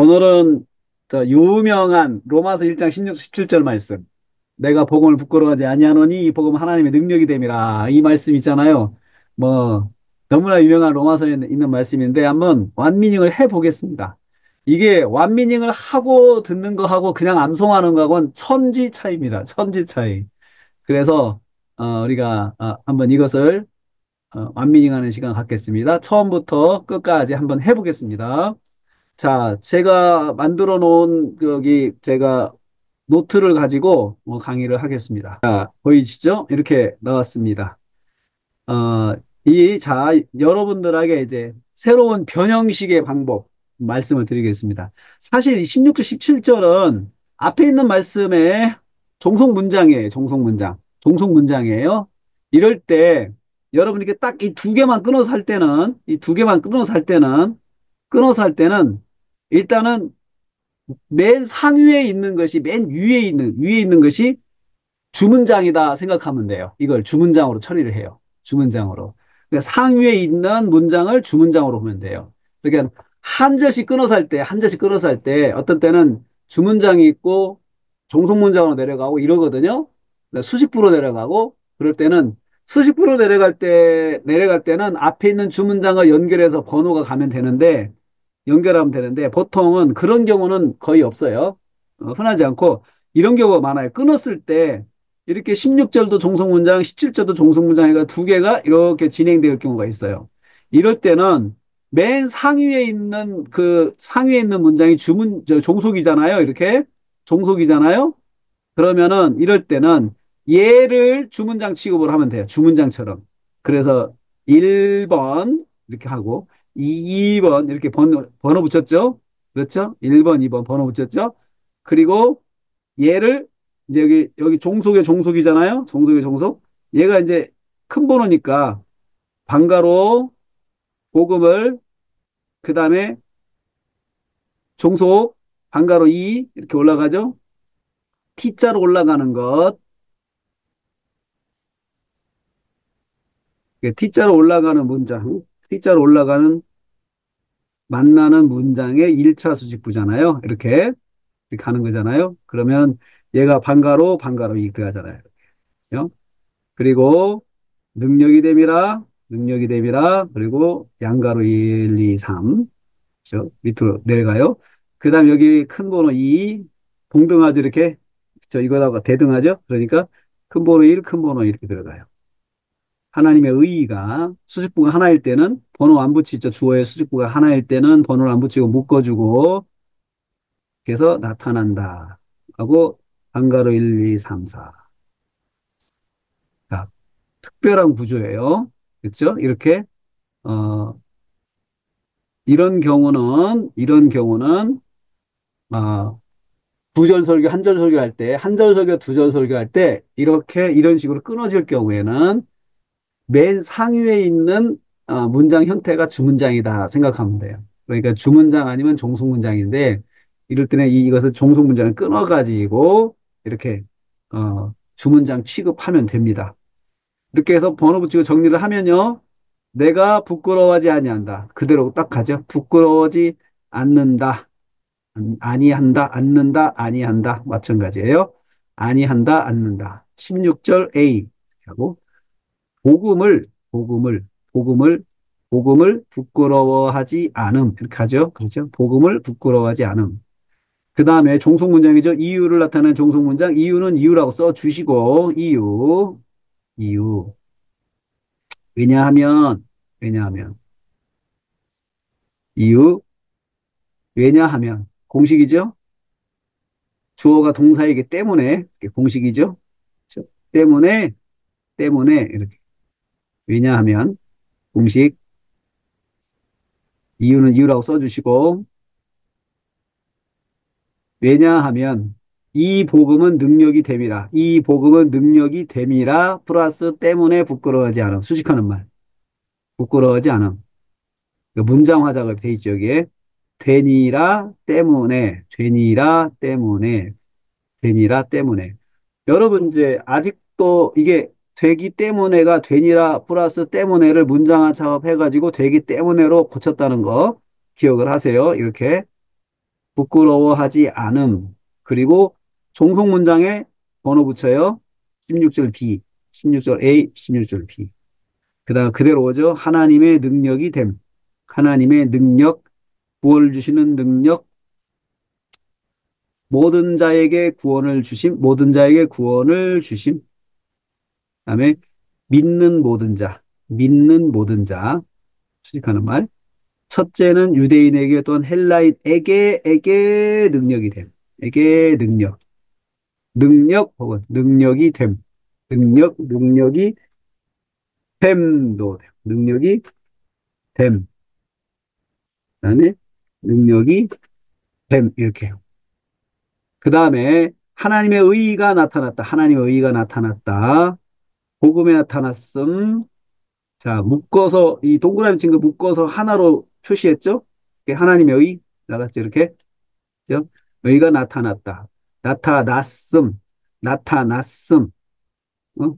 오늘은 저 유명한 로마서 1장 16, 17절 말씀. 내가 복음을 부끄러워하지 아니하노니 이 복음 하나님의 능력이 됨이라. 이 말씀 있잖아요. 뭐 너무나 유명한 로마서에 있는 말씀인데 한번 완미닝을 해 보겠습니다. 이게 완미닝을 하고 듣는 거하고 그냥 암송하는 거하고는 천지 차이입니다. 천지 차이. 그래서 우리가 한번 이것을 완미닝하는 시간 갖겠습니다. 처음부터 끝까지 한번 해보겠습니다. 자, 제가 만들어 놓은 여기 제가 노트를 가지고 강의를 하겠습니다. 자, 보이시죠? 이렇게 나왔습니다. 어, 자, 여러분들에게 이제 새로운 변형식의 방법 말씀을 드리겠습니다. 사실 이 16절, 17절은 앞에 있는 말씀의 종속 문장이에요. 종속 문장. 종속 문장이에요. 이럴 때 여러분 이렇게 딱 이 두 개만 끊어서 할 때는 이 두 개만 끊어서 할 때는 일단은 맨 상위에 있는 것이 맨 위에 있는 것이 주문장이다 생각하면 돼요. 이걸 주문장으로 처리를 해요. 주문장으로. 그러니까 상위에 있는 문장을 주문장으로 보면 돼요. 그러니까 한 절씩 끊어서 할 때, 한 절씩 끊어서 할 때 어떤 때는 주문장이 있고 종속문장으로 내려가고 이러거든요. 그러니까 수식부로 내려가고 그럴 때는 수식부로 내려갈 때는 앞에 있는 주문장을 연결해서 번호가 가면 되는데 연결하면 되는데 보통은 그런 경우는 거의 없어요. 흔하지 않고 이런 경우가 많아요. 끊었을 때 이렇게 16절도 종속문장, 17절도 종속문장 해가 두 개가 이렇게 진행될 경우가 있어요. 이럴 때는 맨 상위에 있는 문장이 종속이잖아요. 이렇게 종속이잖아요. 그러면은 이럴 때는 얘를 주문장 취급을 하면 돼요. 주문장처럼. 그래서 1번 이렇게 하고 2번 이렇게 번호 붙였죠? 그렇죠? 1번, 2번 번호 붙였죠? 그리고 얘를 이제 여기 종속의 종속이잖아요? 종속의 종속. 얘가 이제 큰 번호니까 방가로 복음을 그 다음에 종속 방가로 2 이렇게 올라가죠? T자로 올라가는 것 T자로 올라가는 문장, T자로 올라가는 만나는 문장의 1차 수직부잖아요. 이렇게 가는 거잖아요. 그러면 얘가 방가로 이익 들어가잖아요. 그죠? 그리고 능력이 됨이라 그리고 양가로 1, 2, 3 그죠? 밑으로 내려가요. 그 다음 여기 큰 번호 2 동등하죠. 이렇게 이거다가 대등하죠. 그러니까 큰 번호 1, 큰 번호 이렇게 들어가요. 하나님의 의의가 수직부가 하나일 때는 번호 안 붙이죠. 주어의 수직부가 하나일 때는 번호를 안 붙이고 묶어주고 그래서 나타난다 하고 방가로 1, 2, 3, 4. 자, 특별한 구조예요. 그렇죠? 이렇게 어, 이런 경우는 어, 두 절 설교, 한 절 설교할 때, 한 절 설교, 두 절 설교할 때 이렇게 이런 식으로 끊어질 경우에는 맨 상위에 있는 문장 형태가 주문장이다 생각하면 돼요. 그러니까 주문장 아니면 종속문장인데 이럴 때는 이것을 종속문장을 끊어가지고 이렇게 주문장 취급하면 됩니다. 이렇게 해서 번호 붙이고 정리를 하면요. 내가 부끄러워하지 아니한다. 그대로 딱 가죠. 부끄러워하지 않는다. 아니한다. 않는다. 아니한다. 마찬가지예요. 아니한다. 않는다. 16절 A 하고 복음을, 복음을, 복음을, 복음을 부끄러워하지 않음. 이렇게 하죠. 그렇죠? 복음을 부끄러워하지 않음. 그 다음에 종속문장이죠. 이유를 나타내는 종속문장. 이유는 이유라고 써주시고, 이유. 왜냐하면, 이유, 왜냐하면, 공식이죠? 주어가 동사이기 때문에, 이게 공식이죠? 그렇죠? 때문에, 이렇게. 왜냐하면, 공식, 이유는 이유라고 써주시고, 왜냐하면 이 복음은 능력이 됨이라. 이 복음은 능력이 됨이라 플러스 때문에 부끄러워하지 않음. 수식하는 말. 부끄러워하지 않음. 문장 화자가 돼 있죠, 여기에. 되니라 때문에. 여러분 이제 아직도 이게 되기 때문에가 되니라 플러스 때문에를 문장화 작업해가지고 되기 때문에로 고쳤다는 거 기억을 하세요. 이렇게. 부끄러워하지 않음. 그리고 종속 문장에 번호 붙여요. 16절 B, 16절 A, 16절 B. 그 다음 그대로 오죠. 하나님의 능력이 됨. 하나님의 능력, 구원을 주시는 능력, 모든 자에게 구원을 주심, 모든 자에게 구원을 주심. 그다음에 믿는 모든 자, 믿는 모든 자, 수직하는 말. 첫째는 유대인에게 또한 헬라인에게 능력이 됨. 에게 능력. 능력 혹은 능력이 됨. 능력이 됨도 됨. 능력이 됨. 그다음에 능력이 됨. 이렇게 해요. 그 다음에 하나님의 의의가 나타났다. 하나님의 의의가 나타났다. 복음에 나타났음. 자, 묶어서, 이 동그라미 친 거 묶어서 하나로 표시했죠? 이게 하나님의 의, 나갔죠? 이렇게. 그죠? 의가 나타났다. 나타났음, 나타났음, 어?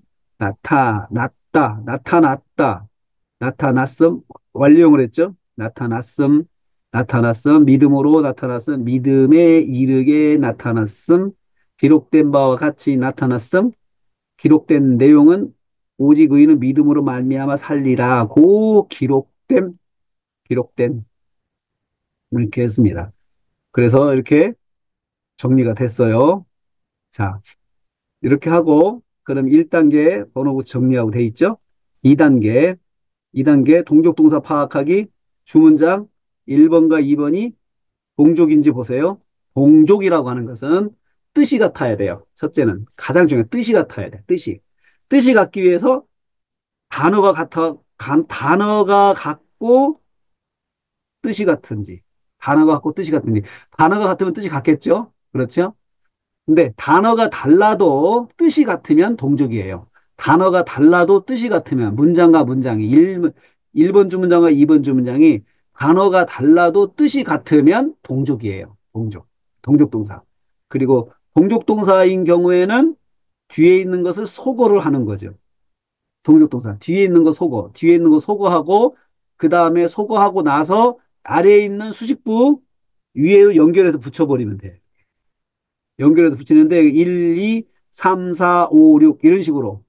나타났음, 완료형을 했죠? 나타났음, 믿음으로 나타났음, 믿음에 이르게 나타났음, 기록된 바와 같이 나타났음, 기록된 내용은 오직 의인은 믿음으로 말미암아 살리라고 기록된 이렇게 했습니다. 그래서 이렇게 정리가 됐어요. 자, 이렇게 하고 그럼 1단계 번호부 정리하고 돼 있죠? 2단계 동족동사 파악하기 주문장 1번과 2번이 동족인지 보세요. 동족이라고 하는 것은 뜻이 같아야 돼요. 첫째는 가장 중요한 뜻이 같아야 돼. 뜻이 같기 위해서 단어가 같고 뜻이 같은지, 단어가 같고 뜻이 같은지, 단어가 같으면 뜻이 같겠죠? 그렇죠? 근데 단어가 달라도 뜻이 같으면 동족이에요. 단어가 달라도 뜻이 같으면 문장과 문장이 1번 주문장과 2번 주문장이 단어가 달라도 뜻이 같으면 동족이에요. 동족동사. 그리고 동족동사인 경우에는 뒤에 있는 것을 소거를 하는 거죠. 동적동사. 뒤에 있는 거 소거하고, 그 다음에 소거하고 나서 아래에 있는 수식부 위에 연결해서 붙여버리면 돼. 연결해서 붙이는데 1, 2, 3, 4, 5, 6 이런 식으로.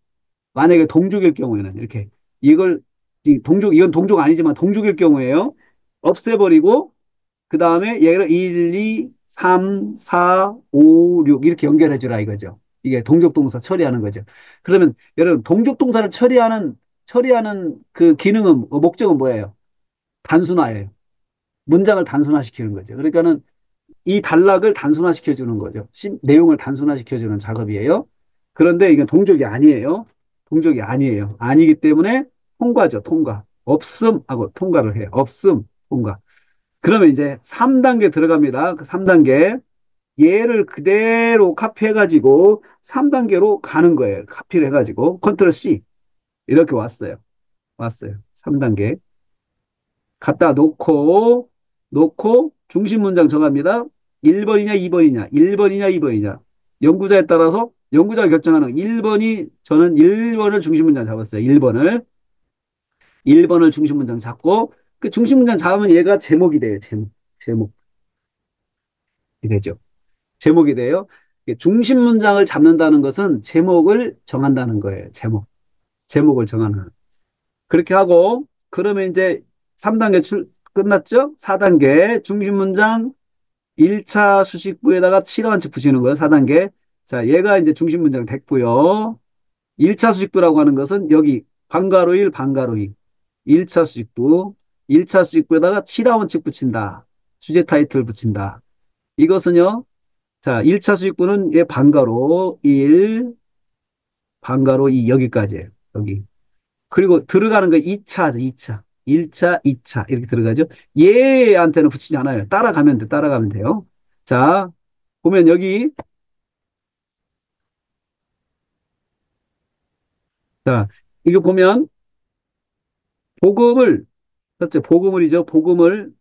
만약에 동족일 경우에는 이렇게 이걸 이건 동족 아니지만 동족일 경우에요. 없애버리고 그 다음에 얘를 1, 2, 3, 4, 5, 6 이렇게 연결해 주라 이거죠. 이게 동족동사 처리하는 거죠. 그러면 여러분 동족동사를 처리하는 그 기능은 목적은 뭐예요? 단순화예요. 문장을 단순화시키는 거죠. 그러니까는 이 단락을 단순화시켜 주는 거죠. 내용을 단순화시켜 주는 작업이에요. 그런데 이건 동족이 아니에요. 동족이 아니에요. 아니기 때문에 통과죠. 통과. 없음 하고 통과를 해요. 없음, 통과. 그러면 이제 3단계 들어갑니다. 그 3단계. 얘를 그대로 카피해가지고 3단계로 가는 거예요. 카피를 해가지고 컨트롤 C 이렇게 왔어요. 3단계 갖다 놓고 중심 문장 정합니다. 1번이냐 2번이냐 1번이냐 2번이냐 연구자에 따라서 연구자가 결정하는 1번이 저는 1번을 중심 문장 잡았어요. 1번을 중심 문장 잡고 그 중심 문장 잡으면 얘가 제목이 돼요. 제목이 되죠. 제목이 돼요. 중심 문장을 잡는다는 것은 제목을 정한다는 거예요. 제목을 정하는. 그렇게 하고, 그러면 이제 3단계 끝났죠? 4단계 중심 문장 1차 수식부에다가 7원칙 붙이는 거예요. 4단계. 자, 얘가 이제 중심 문장 됐고요. 1차 수식부라고 하는 것은 여기 방가로 1, 방가로 2. 1차 수식부. 1차 수식부에다가 7하원칙 붙인다. 주제 타이틀 붙인다. 이것은요. 자, 1차 수익부는 얘 반가로 1, 반가로 2 여기까지예요. 여기. 그리고 들어가는 거 2차죠. 2차. 1차, 2차 이렇게 들어가죠. 얘한테는 붙이지 않아요. 따라가면 돼요. 자, 보면 여기 자, 이거 보면 복음을 첫째 복음을이죠. 복음을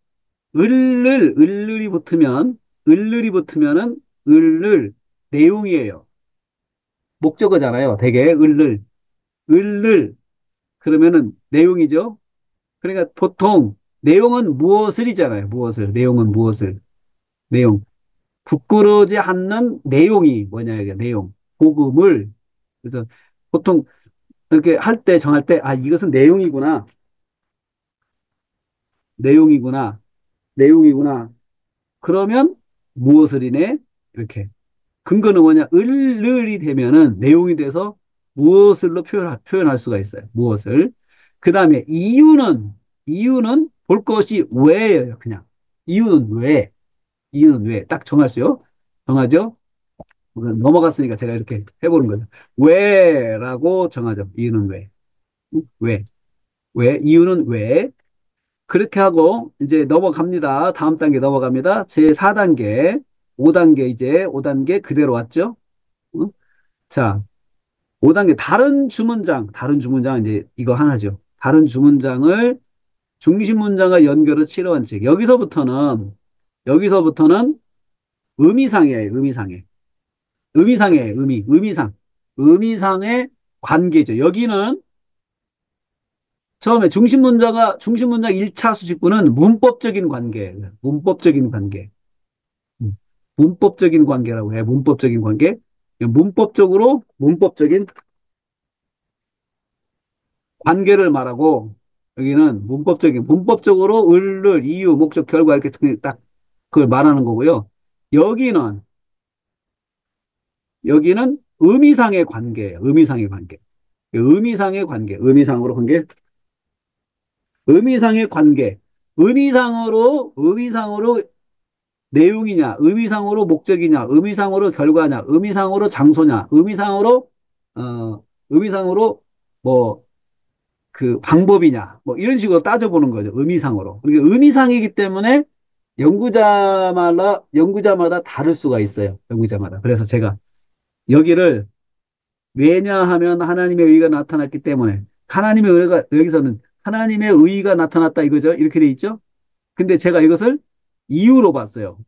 을을이 붙으면은 을을 내용이에요. 목적어잖아요. 되게 을을 그러면은 내용이죠. 그러니까 보통 내용은 무엇을이잖아요. 내용은 무엇을. 내용. 부끄러지 않는 내용이 뭐냐, 이게 내용. 복음을. 그래서 보통 이렇게 할 때, 정할 때, 아, 이것은 내용이구나. 내용이구나. 내용이구나. 그러면 무엇을 이네? 이렇게. 근거는 뭐냐? 을이 되면은 내용이 돼서 무엇을로 표현할 수가 있어요. 무엇을. 그 다음에 이유는 볼 것이 왜예요. 그냥. 이유는 왜? 이유는 왜? 딱 정하세요. 정하죠? 넘어갔으니까 제가 이렇게 해보는 거죠. 왜라고 정하죠. 이유는 왜? 응? 왜? 왜? 이유는 왜? 그렇게 하고 이제 넘어갑니다. 다음 단계 넘어갑니다. 제 4단계, 5단계 이제 5단계 그대로 왔죠? 응? 자, 5단계 다른 주문장 이제 이거 하나죠. 다른 주문장을 중심 문장과 연결을 치러 원칙. 여기서부터는 의미상이에요. 의미상의 관계죠. 여기는 처음에 중심 문장 1차 수식구는 문법적인 관계예요. 문법적인 관계. 음. 문법적인 관계라고 해요. 문법적인 관계. 문법적인 관계를 말하고, 여기는 문법적으로 을을 이유, 목적, 결과 이렇게 딱 그걸 말하는 거고요. 여기는, 여기는 의미상의 관계예요. 의미상의 관계. 의미상으로 관계. 의미상의 관계. 의미상으로 내용이냐, 의미상으로 목적이냐, 의미상으로 결과냐, 의미상으로 장소냐, 의미상으로 뭐, 그 방법이냐, 뭐 이런 식으로 따져보는 거죠. 의미상으로. 그러니까 의미상이기 때문에 연구자마다 다를 수가 있어요. 연구자마다. 그래서 제가 여기를 왜냐하면 하나님의 의가 나타났기 때문에 하나님의 의가 여기서는 하나님의 의가 나타났다 이거죠. 이렇게 돼 있죠. 근데 제가 이것을 이유로 봤어요.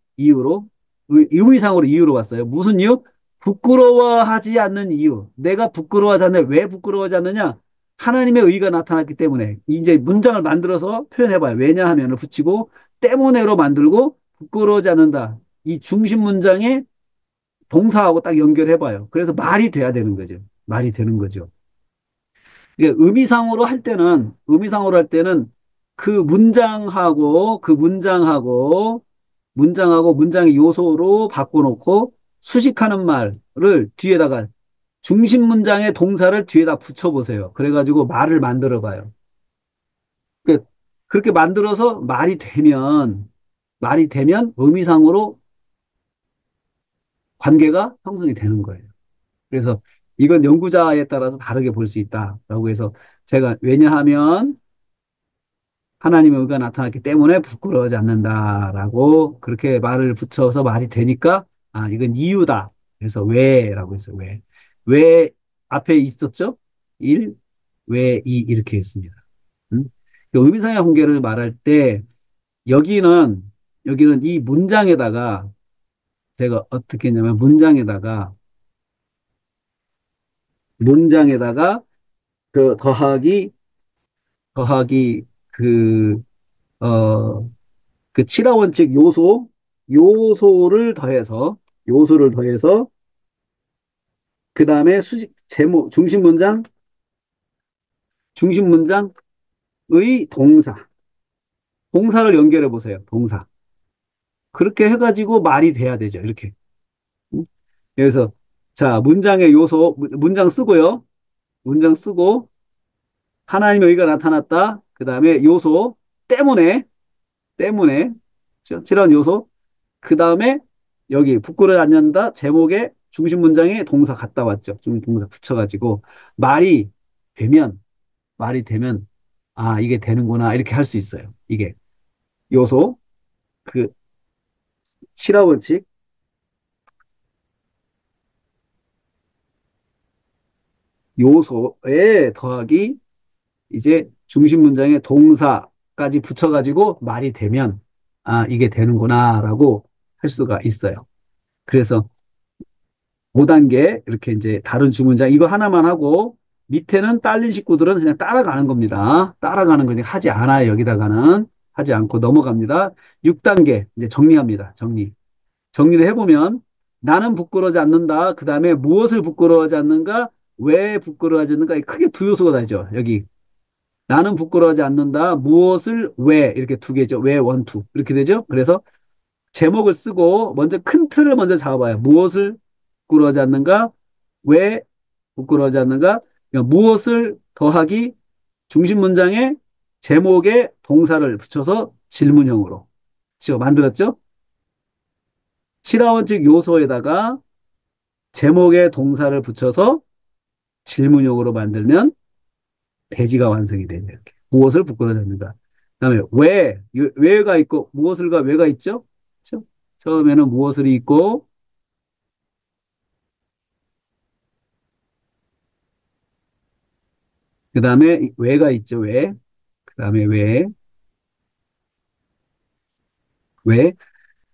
의미상으로 이유로 봤어요. 무슨 이유? 부끄러워하지 않는 이유. 내가 부끄러워하지 않는, 왜 부끄러워하지 않느냐? 하나님의 의가 나타났기 때문에. 이제 문장을 만들어서 표현해봐요. 왜냐하면을 붙이고, 때문에로 만들고, 부끄러워하지 않는다. 이 중심 문장에 동사하고 딱 연결해봐요. 그래서 말이 돼야 되는 거죠. 말이 되는 거죠. 이게 의미상으로 할 때는 그 문장하고 문장의 요소로 바꿔놓고 수식하는 말을 뒤에다가 중심 문장의 동사를 뒤에다 붙여보세요. 그래가지고 말을 만들어 봐요. 그- 그렇게 만들어서 말이 되면 의미상으로 관계가 형성이 되는 거예요. 그래서 이건 연구자에 따라서 다르게 볼 수 있다라고 해서 제가 왜냐하면 하나님의 의가 나타났기 때문에 부끄러워하지 않는다라고 그렇게 말을 붙여서 말이 되니까 아 이건 이유다. 그래서 왜라고 했어요. 왜? 왜 앞에 있었죠? 일, 왜, 이렇게 했습니다. 음? 그 의미상의 관계를 말할 때 여기는 이 문장에다가 제가 어떻게 했냐면 문장에다가 그 더하기 그 어, 그 칠화 원칙 요소를 더해서 그 다음에 수직 제목 중심 문장의 동사를 연결해 보세요. 동사. 그렇게 해가지고 말이 돼야 되죠. 이렇게. 음? 그래서 자 문장의 요소 문장 쓰고요. 문장 쓰고 하나님의 의가 나타났다. 그 다음에 요소 때문에 칠한 요소 그 다음에 여기 부끄러워지 않는다 제목에 중심 문장에 동사 갖다 왔죠. 동사 붙여가지고 말이 되면 아 이게 되는구나 이렇게 할 수 있어요. 이게 요소 그 실화 원칙 요소에 더하기 이제 중심 문장에 동사까지 붙여가지고 말이 되면 아 이게 되는구나라고 할 수가 있어요. 그래서 5단계 이렇게 이제 다른 주문장 이거 하나만 하고 밑에는 딸린 식구들은 그냥 따라가는 겁니다. 따라가는 거니 하지 않아요. 여기다가는 하지 않고 넘어갑니다. 6단계 이제 정리합니다. 정리. 정리를 해보면 나는 부끄러워하지 않는다. 그 다음에 무엇을 부끄러워하지 않는가? 왜 부끄러워하지 않는가? 크게 두 요소가 나죠. 여기 나는 부끄러워하지 않는다. 무엇을 왜 이렇게 두 개죠. 왜 원투 이렇게 되죠. 그래서 제목을 쓰고 먼저 큰 틀을 먼저 잡아봐요. 무엇을 부끄러워하지 않는가? 왜 부끄러워하지 않는가? 그러니까 무엇을 더하기 중심 문장에 제목에 동사를 붙여서 질문형으로 지금 만들었죠? 7하원칙 요소에다가 제목에 동사를 붙여서 질문형으로 만들면 대지가 완성이 되죠. 이렇게. 무엇을 부끄러워하지 않는가? 그다음에 왜, 왜가 있고 무엇을과 왜가 있죠? 그렇죠? 처음에는 무엇을 있고 그 다음에 왜가 있죠. 왜? 그 다음에 왜?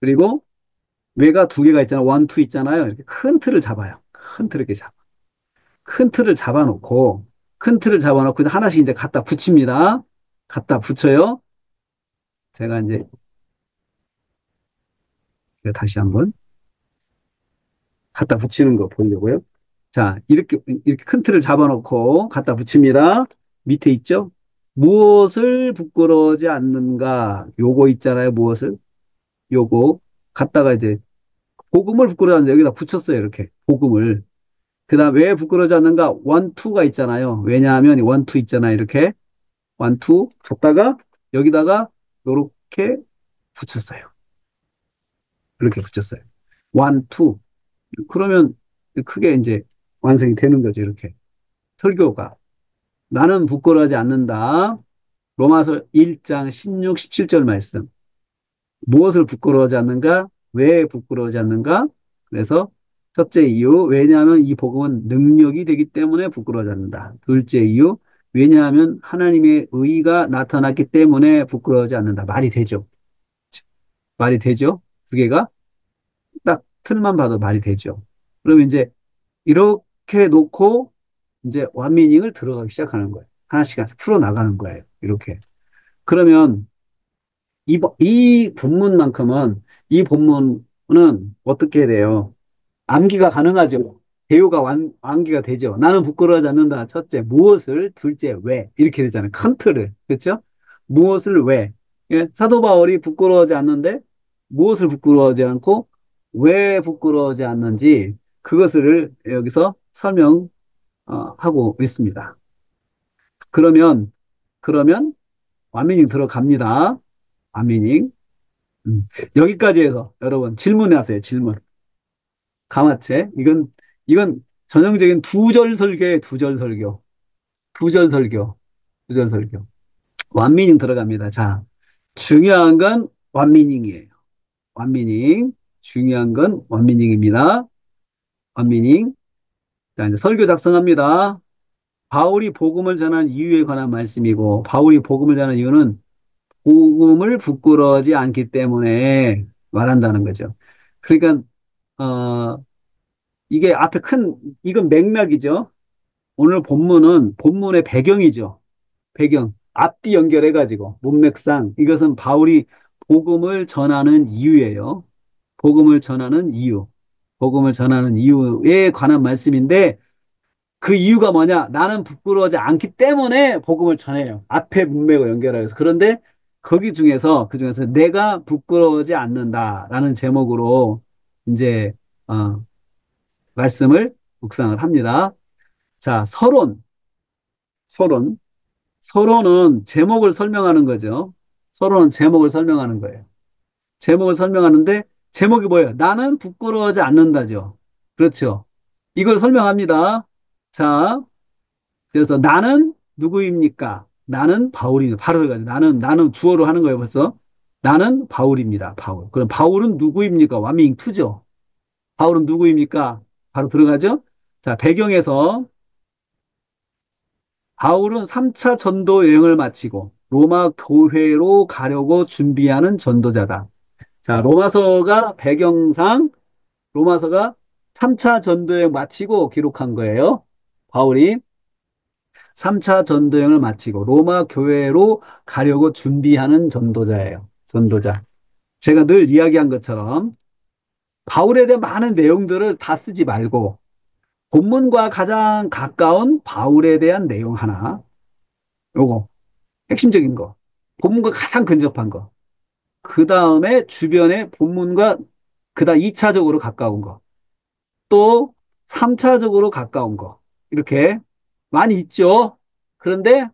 그리고 왜가 두 개가 있잖아요. 원, 투 있잖아요. 이렇게 큰 틀을 잡아요. 큰 틀을 이렇게 잡아. 큰 틀을 잡아놓고, 큰 틀을 잡아놓고 하나씩 이제 갖다 붙입니다. 갖다 붙여요. 제가 이제 다시 한번 갖다 붙이는 거 보려고요. 자, 이렇게 큰 틀을 잡아놓고 갖다 붙입니다. 밑에 있죠? 무엇을 부끄러워하지 않는가? 요거 있잖아요. 무엇을? 요거. 갖다가 이제 복음을 부끄러워하는데 여기다 붙였어요. 이렇게. 복음을. 그 다음 왜 부끄러워하지 않는가? 원, 투가 있잖아요. 왜냐하면 원, 투 있잖아요. 이렇게. 원, 투 갖다가 여기다가 요렇게 붙였어요. 이렇게 붙였어요. 원, 투. 그러면 크게 이제 완성이 되는 거죠. 이렇게. 설교가. 나는 부끄러워하지 않는다. 로마서 1장 16, 17절 말씀. 무엇을 부끄러워하지 않는가? 왜 부끄러워하지 않는가? 그래서 첫째 이유, 왜냐하면 이 복음은 능력이 되기 때문에 부끄러워하지 않는다. 둘째 이유, 왜냐하면 하나님의 의가 나타났기 때문에 부끄러워하지 않는다. 말이 되죠. 말이 되죠. 두 개가 딱 틀만 봐도 말이 되죠. 그러면 이제 이렇게 놓고 이제 원미닝을 들어가기 시작하는 거예요. 하나씩 하나씩 풀어나가는 거예요. 이렇게. 그러면 이 본문만큼은, 이 본문은 어떻게 돼요? 암기가 가능하죠. 대우가 암기가 되죠. 나는 부끄러워하지 않는다. 첫째, 무엇을, 둘째, 왜. 이렇게 되잖아요. 컨트를. 그렇죠? 무엇을 왜. 예, 사도 바울이 부끄러워하지 않는데, 무엇을 부끄러워하지 않고, 왜 부끄러워하지 않는지, 그것을 여기서 설명하고 있습니다. 그러면, 완미닝 들어갑니다. 완미닝. 여기까지 해서 여러분 질문해 하세요. 질문. 가마체. 이건 전형적인 두절 설교의 두절 설교. 두절 설교. 두절 설교. 완미닝 들어갑니다. 자, 중요한 건 완미닝이에요. 완미닝. 중요한 건 완미닝입니다. 완미닝. 자, 이제 설교 작성합니다. 바울이 복음을 전한 이유에 관한 말씀이고, 바울이 복음을 전한 이유는 복음을 부끄러워하지 않기 때문에 말한다는 거죠. 그러니까, 어, 이게 앞에 이건 맥락이죠. 오늘 본문은 본문의 배경이죠. 배경. 앞뒤 연결해가지고, 문맥상. 이것은 바울이 복음을 전하는 이유예요. 복음을 전하는 이유. 복음을 전하는 이유에 관한 말씀인데, 그 이유가 뭐냐? 나는 부끄러워하지 않기 때문에 복음을 전해요. 앞에 문맥을 연결해서. 그런데 그 중에서 내가 부끄러워하지 않는다라는 제목으로 이제, 어, 말씀을 묵상을 합니다. 자, 서론. 서론은 제목을 설명하는 거죠. 서론은 제목을 설명하는 거예요. 제목을 설명하는데, 제목이 뭐예요? 나는 부끄러워하지 않는다죠. 그렇죠. 이걸 설명합니다. 자, 그래서 나는 누구입니까? 나는 바울입니다. 바로 들어가죠. 나는 주어로 하는 거예요, 벌써. 나는 바울입니다. 바울. 그럼 바울은 누구입니까? 와밍 투죠. 바울은 누구입니까? 바로 들어가죠. 자, 배경에서 바울은 3차 전도 여행을 마치고 로마 교회로 가려고 준비하는 전도자다. 자, 로마서가 3차 전도 여행 마치고 기록한 거예요. 바울이 3차 전도 여행을 마치고 로마 교회로 가려고 준비하는 전도자예요. 전도자. 제가 늘 이야기한 것처럼 바울에 대한 많은 내용들을 다 쓰지 말고 본문과 가장 가까운 바울에 대한 내용 하나, 요거 핵심적인 거, 본문과 가장 근접한 거, 그 다음에 주변의 본문과 그다음 2차적으로 가까운 거, 또 3차적으로 가까운 거, 이렇게 많이 있죠. 그런데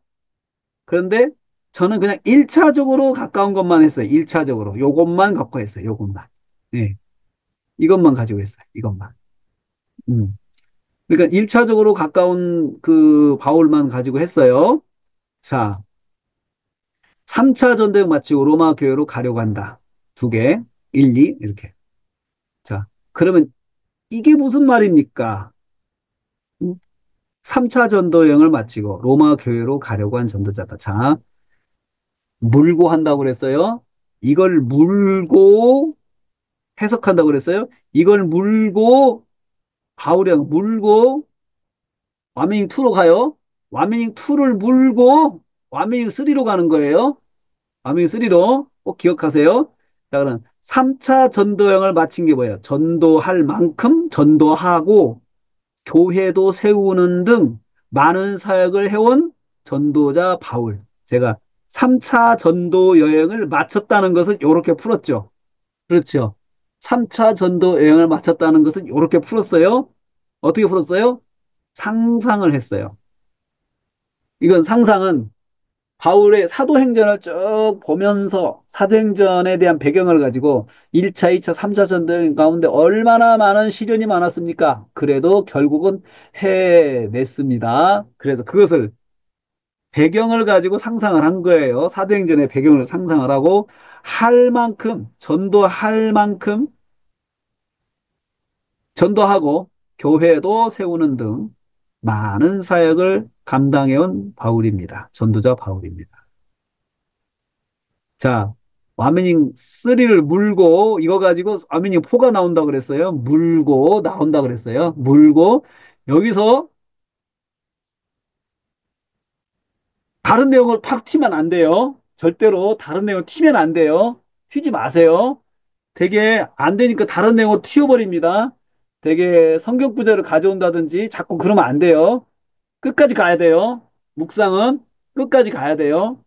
그런데 저는 그냥 1차적으로 가까운 것만 했어요. 1차적으로 요것만 갖고 했어요. 요것만. 네, 이것만 가지고 했어요. 이것만. 음. 그러니까 1차적으로 가까운 그 바울만 가지고 했어요. 자, 3차 전도행 마치고 로마 교회로 가려고 한다. 두 개, 1, 2 이렇게. 자, 그러면 이게 무슨 말입니까? 3차 전도 여행을 마치고 로마 교회로 가려고 한 전도자다. 자, 물고 한다고 그랬어요. 이걸 물고 해석한다고 그랬어요. 이걸 물고 바울이랑 물고 와미닝 2로 가요. 와미닝 2를 물고 와미닝 3로 가는 거예요. 와미닝 3로 꼭 기억하세요. 자, 그럼 3차 전도 여행을 마친 게 뭐예요? 전도할 만큼 전도하고 교회도 세우는 등 많은 사역을 해온 전도자 바울. 제가 3차 전도 여행을 마쳤다는 것을 이렇게 풀었죠. 그렇죠. 3차 전도 여행을 마쳤다는 것은 이렇게 풀었어요. 어떻게 풀었어요? 상상을 했어요. 이건 상상은 바울의 사도행전을 쭉 보면서 사도행전에 대한 배경을 가지고 1차, 2차, 3차 전쟁 가운데 얼마나 많은 시련이 많았습니까? 그래도 결국은 해냈습니다. 그래서 그것을 배경을 가지고 상상을 한 거예요. 사도행전의 배경을 상상을 하고 할 만큼, 전도할 만큼 전도하고 교회도 세우는 등 많은 사역을 감당해온 바울입니다. 전도자 바울입니다. 자, 와미닝 3를 물고 이거 가지고 와미닝 4가 나온다 그랬어요. 물고 나온다 그랬어요. 물고 여기서 다른 내용을 팍 튀면 안 돼요. 절대로 다른 내용 튀면 안 돼요. 튀지 마세요. 되게 안 되니까 다른 내용을 튀어버립니다. 되게 성경 구절을 가져온다든지 자꾸 그러면 안 돼요. 끝까지 가야 돼요. 묵상은 끝까지 가야 돼요.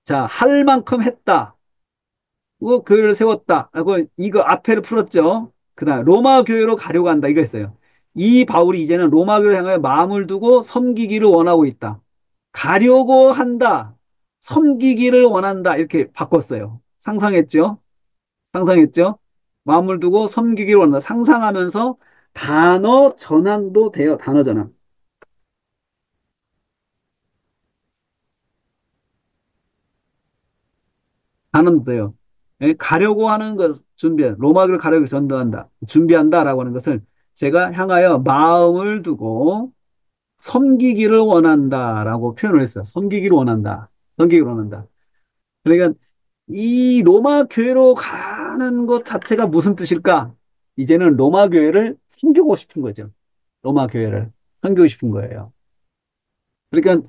자, 할 만큼 했다. 교회를 세웠다. 하고 이거 앞에를 풀었죠. 그다음 로마 교회로 가려고 한다. 이거 했어요. 이 바울이 이제는 로마 교회를 향하여 마음을 두고 섬기기를 원하고 있다. 가려고 한다. 섬기기를 원한다. 이렇게 바꿨어요. 상상했죠? 상상했죠? 마음을 두고 섬기기를 원한다. 상상하면서 단어 전환도 돼요. 단어 전환. 하는 데요. 예, 가려고 하는 것, 로마를 가려고 전도한다. 준비한다라고 하는 것을 제가 향하여 마음을 두고 섬기기를 원한다라고 표현을 했어요. 섬기기를 원한다. 섬기기를 원한다. 그러니까 이 로마 교회로 가는 것 자체가 무슨 뜻일까? 이제는 로마 교회를 섬기고 싶은 거죠. 로마 교회를 섬기고 싶은 거예요. 그러니까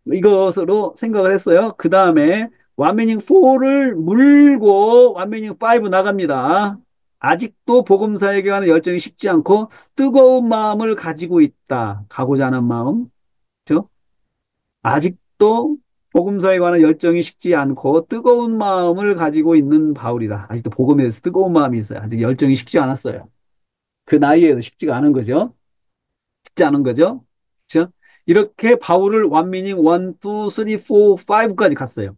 이것으로 생각을 했어요. 그 다음에 완미닝 4를 물고 완미닝 5 나갑니다. 아직도 복음사에게 하는 열정이 식지 않고 뜨거운 마음을 가지고 있다. 가고자 하는 마음. 그죠? 아직도 복음사에 관한 열정이 식지 않고 뜨거운 마음을 가지고 있는 바울이다. 아직도 복음에 대해서 뜨거운 마음이 있어요. 아직 열정이 식지 않았어요. 그 나이에도 식지가 않은 거죠. 쉽지 않은 거죠. 그렇죠? 이렇게 바울을 원미닝 1, 2, 3, 4, 5까지 갔어요.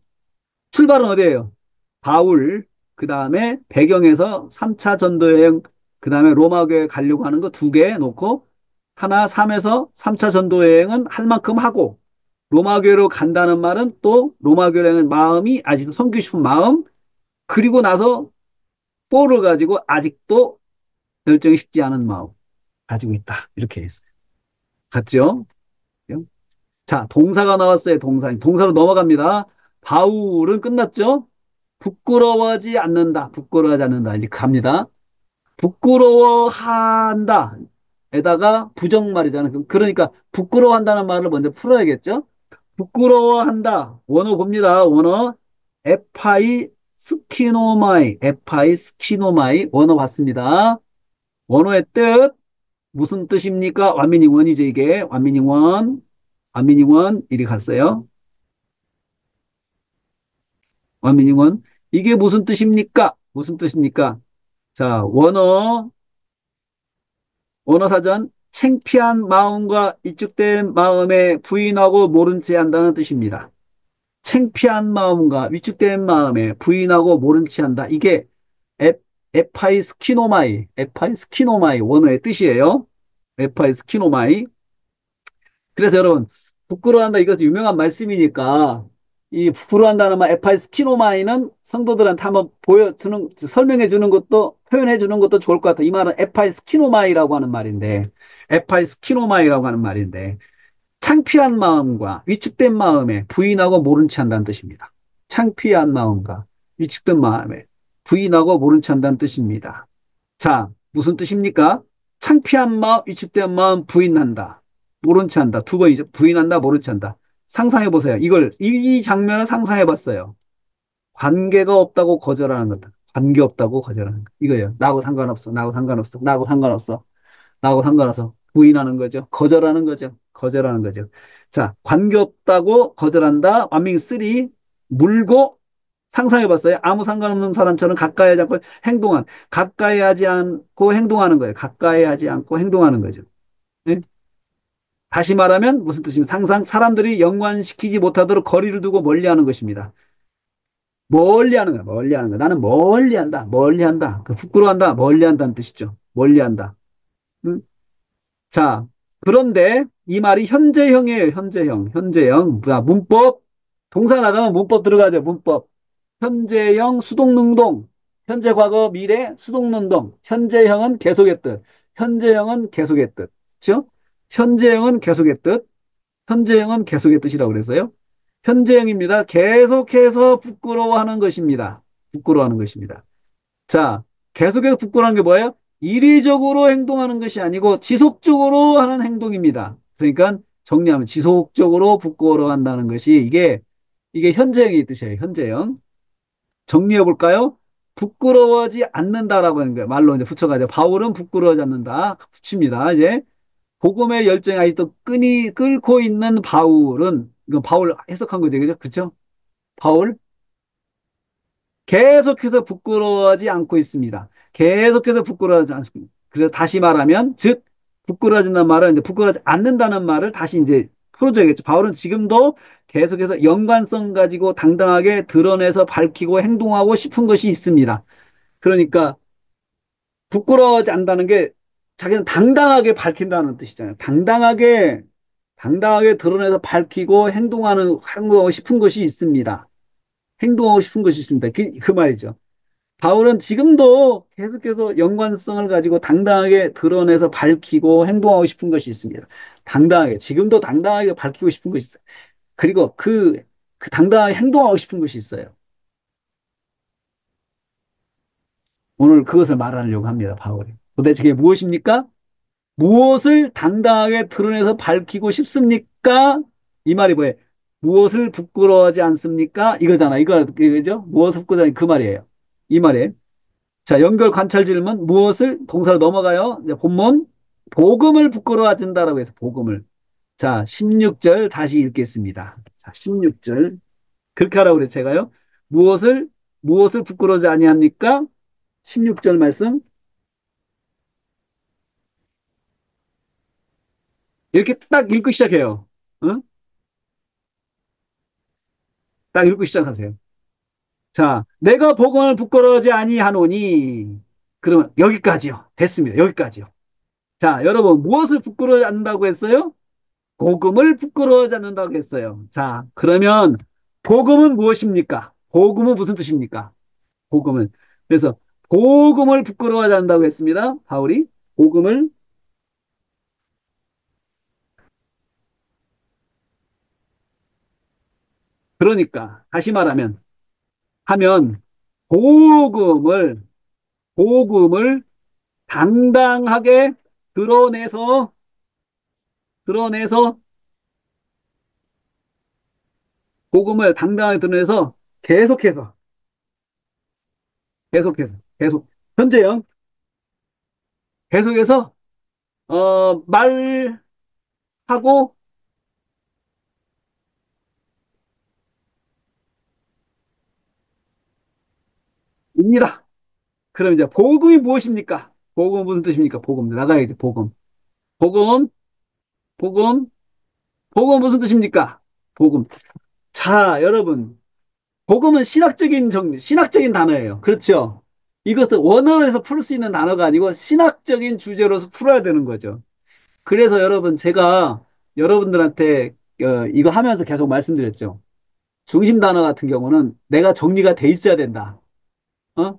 출발은 어디예요? 바울, 그 다음에 배경에서 3차 전도여행, 그 다음에 로마교회 가려고 하는 거 두 개 놓고 하나 3에서 3차 전도여행은 할 만큼 하고 로마교회로 간다는 말은 또 로마교회라는 마음이 아직도 섬기고 싶은 마음 그리고 나서 4를 가지고 아직도 결정이 쉽지 않은 마음 가지고 있다. 이렇게 했어요. 같죠? 자, 동사가 나왔어요. 동사. 동사로 넘어갑니다. 바울은 끝났죠? 부끄러워하지 않는다. 부끄러워하지 않는다. 이제 갑니다. 부끄러워한다. 에다가 부정말이잖아요. 그러니까 부끄러워한다는 말을 먼저 풀어야겠죠? 부끄러워한다. 원어 봅니다. 원어. 에파이 스키노마이, 에파이 스키노마이 원어 봤습니다. 원어의 뜻 무슨 뜻입니까? 완미닝 원이죠 이게. 완미닝 원, 완미닝 원 이리 갔어요. 완미닝 원. 이게 무슨 뜻입니까? 무슨 뜻입니까? 자, 원어 사전 창피한 마음과 위축된 마음에 부인하고 모른 채 한다는 뜻입니다. 창피한 마음과 위축된 마음에 부인하고 모른 채 한다. 이게 에, 에파이스키노마이 원어의 뜻이에요. 에파이스키노마이. 그래서 여러분 부끄러워한다 이것도 유명한 말씀이니까 이 부끄러워한다는 말 에파이스키노마이는 성도들한테 한번 보여주는 설명해 주는 것도 표현해 주는 것도 좋을 것 같아. 이 말은 에파이스키노마이라고 하는 말인데 에파이스키노마이라고 하는 말인데 창피한 마음과 위축된 마음에 부인하고 모른 채 한다는 뜻입니다. 창피한 마음과 위축된 마음에 부인하고 모른 채 한다는 뜻입니다. 자, 무슨 뜻입니까? 창피한 마음, 위축된 마음 부인한다. 모른 채 한다. 두 번이죠. 부인한다, 모른 채 한다. 상상해 보세요. 이 장면을 상상해 봤어요. 관계가 없다고 거절하는 거다. 관계 없다고 거절하는 거. 이거예요. 나하고 상관없어. 나하고 상관없어. 나하고 상관없어. 나하고 상관없어. 부인하는 거죠. 거절하는 거죠. 거절하는 거죠. 자, 관계없다고 거절한다. 완밍 3. 물고 상상해 봤어요. 아무 상관없는 사람처럼 가까이 하지 않고 가까이 하지 않고 행동하는 거예요. 가까이 하지 않고 행동하는 거죠. 네? 다시 말하면 무슨 뜻입니까? 사람들이 연관시키지 못하도록 거리를 두고 멀리 하는 것입니다. 멀리 하는 거야. 멀리 하는 거야. 나는 멀리 한다. 멀리 한다. 그 부끄러워한다. 멀리 한다는 뜻이죠. 멀리 한다. 응? 자, 그런데 이 말이 현재형이에요. 현재형. 현재형. 자, 문법. 동사 나가면 문법 들어가죠. 문법. 현재형 수동능동. 현재, 과거, 미래 수동능동. 현재형은 계속의 뜻. 현재형은 계속의 뜻. 그렇죠? 현재형은 계속의 뜻. 현재형은 계속의 뜻이라고 그래서요. 현재형입니다. 계속해서 부끄러워하는 것입니다. 부끄러워하는 것입니다. 자, 계속해서 부끄러운 게 뭐예요? 이리적으로 행동하는 것이 아니고 지속적으로 하는 행동입니다. 그러니까 정리하면 지속적으로 부끄러워한다는 것이 이게 현재형의 뜻이에요. 현재형. 정리해 볼까요? 부끄러워하지 않는다라고 하는 거예요. 말로 이제 붙여가지고 바울은 부끄러워하지 않는다. 붙입니다. 이제 복음의 열정이 아직도 끈이 끓고 있는 바울은 이건 바울 해석한 거죠. 그죠? 그렇죠? 바울 계속해서 부끄러워하지 않고 있습니다. 계속해서 부끄러워하지 않습니다. 그래서 다시 말하면, 즉, 부끄러워진다는 말을 이제 부끄러워하지 않는다는 말을 다시 이제 풀어줘야겠죠. 바울은 지금도 계속해서 연관성 가지고 당당하게 드러내서 밝히고 행동하고 싶은 것이 있습니다. 그러니까 부끄러워하지 않는다는 게 자기는 당당하게 밝힌다는 뜻이잖아요. 당당하게 드러내서 밝히고 행동하고 싶은 것이 있습니다. 행동하고 싶은 것이 있습니다. 그 말이죠. 바울은 지금도 계속해서 연관성을 가지고 당당하게 드러내서 밝히고 행동하고 싶은 것이 있습니다. 지금도 당당하게 밝히고 싶은 것이 있어요. 그리고 그 당당하게 행동하고 싶은 것이 있어요. 오늘 그것을 말하려고 합니다, 바울이. 도대체 그게 무엇입니까? 무엇을 당당하게 드러내서 밝히고 싶습니까? 이 말이 뭐예요? 무엇을 부끄러워하지 않습니까? 이거잖아. 이거죠? 무엇을 부끄러워하지 그 말이에요. 이 말이에요. 자, 연결 관찰 질문. 무엇을 동사로 넘어가요? 이제 본문. 복음을 부끄러워하진다라고 해서 복음을. 자, 16절 다시 읽겠습니다. 자, 16절. 그렇게 하라고 그래 제가요. 무엇을 부끄러워하지 아니합니까? 16절 말씀. 이렇게 딱 읽고 시작해요. 응? 딱 읽고 시작하세요. 자, 내가 복음을 부끄러워하지 아니하노니. 그러면 여기까지요. 됐습니다. 여기까지요. 자, 여러분 무엇을 부끄러워하지 않는다고 했어요? 복음을 부끄러워하지 않는다고 했어요. 자, 그러면 복음은 무엇입니까? 복음은 무슨 뜻입니까? 복음은. 그래서 복음을 부끄러워하지 않는다고 했습니다. 바울이 복음을. 그러니까 다시 말하면 하면 복음을 복음을 당당하게 드러내서 드러내서 복음을 당당하게 드러내서 계속해서 계속해서, 계속. 현재형, 계속해서, 말하고, 입니다. 그럼 이제, 복음이 무엇입니까? 복음은 무슨 뜻입니까? 복음. 나가야지, 복음. 복음, 복음, 복음 무슨 뜻입니까? 복음. 자, 여러분. 복음은 신학적인 단어예요. 그렇죠? 이것도 원어에서 풀 수 있는 단어가 아니고 신학적인 주제로서 풀어야 되는 거죠. 그래서 여러분, 제가 여러분들한테 이거 하면서 계속 말씀드렸죠. 중심 단어 같은 경우는 내가 정리가 돼 있어야 된다. 어?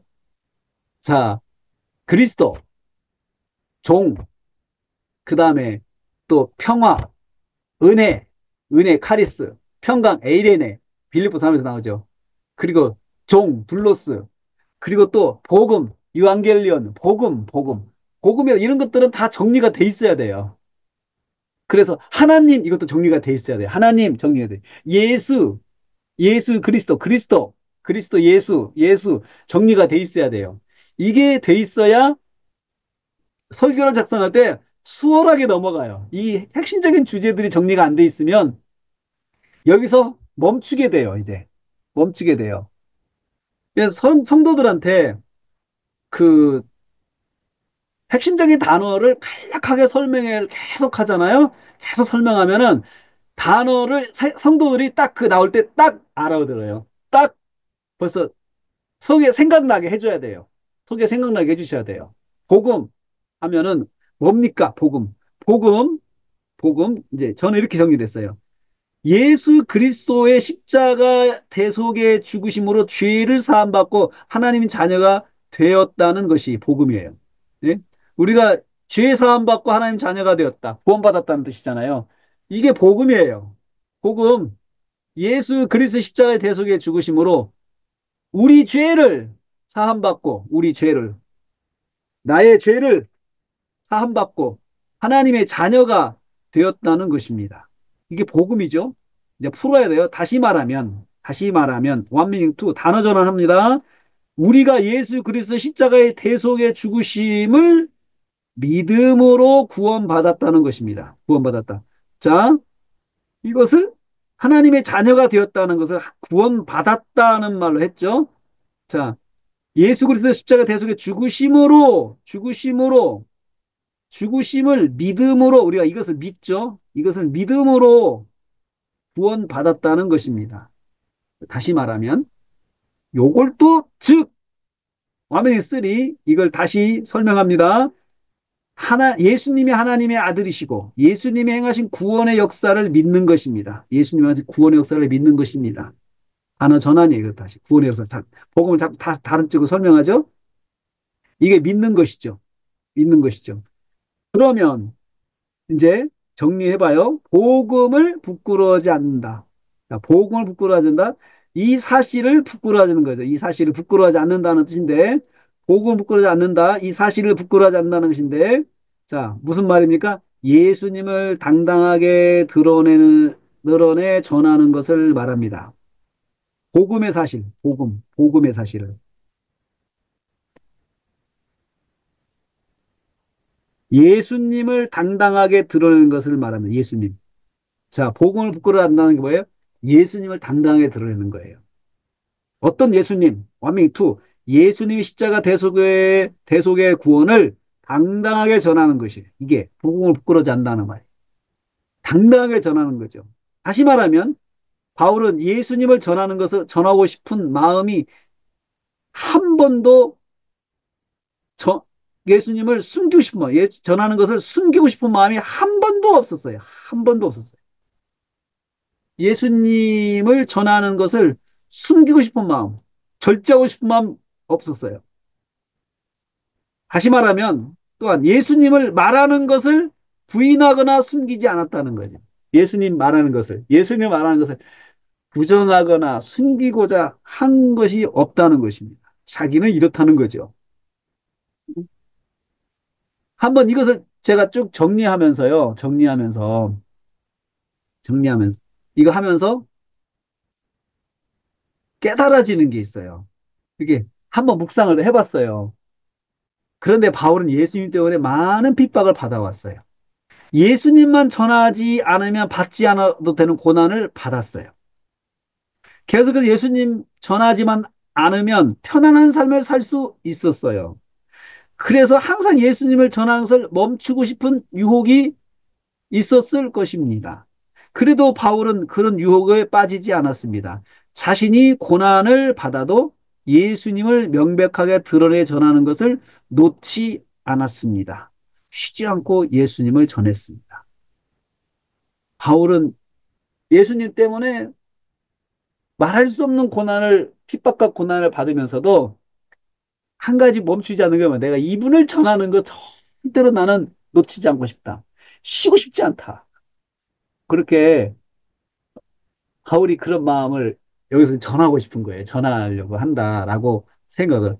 자, 그리스도, 종, 그 다음에 또 평화, 은혜, 은혜, 카리스, 평강, 에이레네, 빌립보 3에서 나오죠. 그리고 종, 둘로스, 그리고 또 복음, 유앙겔리온, 복음. 복음이 이런 것들은 다 정리가 돼 있어야 돼요. 그래서 하나님 이것도 정리가 돼 있어야 돼요. 하나님 정리가 돼. 예수, 예수 그리스도, 그리스도 예수 정리가 돼 있어야 돼요. 이게 돼 있어야 설교를 작성할 때 수월하게 넘어가요. 이 핵심적인 주제들이 정리가 안 돼 있으면 여기서 멈추게 돼요, 이제. 멈추게 돼요. 그래서 성도들한테 그 핵심적인 단어를 간략하게 설명을 계속 하잖아요. 계속 설명하면은 단어를 성도들이 딱 그 나올 때 딱 알아들어요. 딱 벌써 속에 생각나게 해줘야 돼요. 속에 생각나게 해주셔야 돼요. 복음 하면은 뭡니까? 복음. 복음, 복음. 이제 저는 이렇게 정리됐어요. 예수 그리스도의 십자가 대속의 죽으심으로 죄를 사함받고 하나님의 자녀가 되었다는 것이 복음이에요. 예? 우리가 죄 사함받고 하나님 자녀가 되었다. 구원받았다는 뜻이잖아요. 이게 복음이에요. 복음. 예수 그리스도 십자가의 대속의 죽으심으로 우리 죄를 사함받고 우리 죄를 나의 죄를 사함받고 하나님의 자녀가 되었다는 것입니다. 이게 복음이죠. 이제 풀어야 돼요. 다시 말하면, 원미닝 투 단어 전환합니다. 우리가 예수 그리스도 십자가의 대속의 죽으심을 믿음으로 구원받았다는 것입니다. 구원받았다. 자, 이것을 하나님의 자녀가 되었다는 것을 구원받았다는 말로 했죠. 자, 예수 그리스도 십자가 대속의 죽으심을 믿음으로 우리가 이것을 믿죠. 이것을 믿음으로 구원받았다는 것입니다. 다시 말하면 요걸 또 즉 와메니 3 이걸 다시 설명합니다. 예수님이 하나님의 아들이시고 예수님이 행하신 구원의 역사를 믿는 것입니다. 예수님이 행하신 구원의 역사를 믿는 것입니다. 단어 전환이에요. 이거 다시 구원의 역사. 복음을 자꾸 다른 쪽으로 설명하죠. 이게 믿는 것이죠. 믿는 것이죠. 그러면 이제 정리해봐요. 복음을 부끄러워하지 않는다. 자, 복음을 부끄러워하지 않는다. 이 사실을 부끄러워하는 거죠. 이 사실을 부끄러워하지 않는다는 뜻인데, 복음을 부끄러워하지 않는다. 이 사실을 부끄러워하지 않는다는 것인데, 자, 무슨 말입니까? 예수님을 당당하게 드러내 전하는 것을 말합니다. 복음의 사실, 복음의 사실을. 예수님을 당당하게 드러내는 것을 말합니다. 예수님. 자, 복음을 부끄러워한다는 게 뭐예요? 예수님을 당당하게 드러내는 거예요. 어떤 예수님? 원밍 투. 예수님이 십자가 대속의 구원을 당당하게 전하는 것이 이게 복음을 부끄러워하지 않는다는 말이에요. 당당하게 전하는 거죠. 다시 말하면 바울은 예수님을 전하는 것을 전하고 싶은 마음이 한 번도 저, 예수님을 숨기고 싶은 마음, 전하는 것을 숨기고 싶은 마음이 한 번도 없었어요. 한 번도 없었어요. 예수님을 전하는 것을 숨기고 싶은 마음, 절제하고 싶은 마음 없었어요. 다시 말하면 또한 예수님을 말하는 것을 부인하거나 숨기지 않았다는 거죠. 예수님 말하는 것을 부정하거나 숨기고자 한 것이 없다는 것입니다. 자기는 이렇다는 거죠. 한번 이것을 제가 쭉 정리하면서, 이거 하면서 깨달아지는 게 있어요. 이게 한번 묵상을 해봤어요. 그런데 바울은 예수님 때문에 많은 핍박을 받아왔어요. 예수님만 전하지 않으면 받지 않아도 되는 고난을 받았어요. 계속해서 예수님 전하지만 않으면 편안한 삶을 살 수 있었어요. 그래서 항상 예수님을 전하는 것을 멈추고 싶은 유혹이 있었을 것입니다. 그래도 바울은 그런 유혹에 빠지지 않았습니다. 자신이 고난을 받아도 예수님을 명백하게 드러내 전하는 것을 놓지 않았습니다. 쉬지 않고 예수님을 전했습니다. 바울은 예수님 때문에 말할 수 없는 고난을, 핍박과 고난을 받으면서도 한 가지 멈추지 않는 게 뭐야? 내가 이분을 전하는 거 절대로 나는 놓치지 않고 싶다. 쉬고 싶지 않다. 그렇게 바울이 그런 마음을 여기서 전하고 싶은 거예요. 전하려고 한다라고 생각을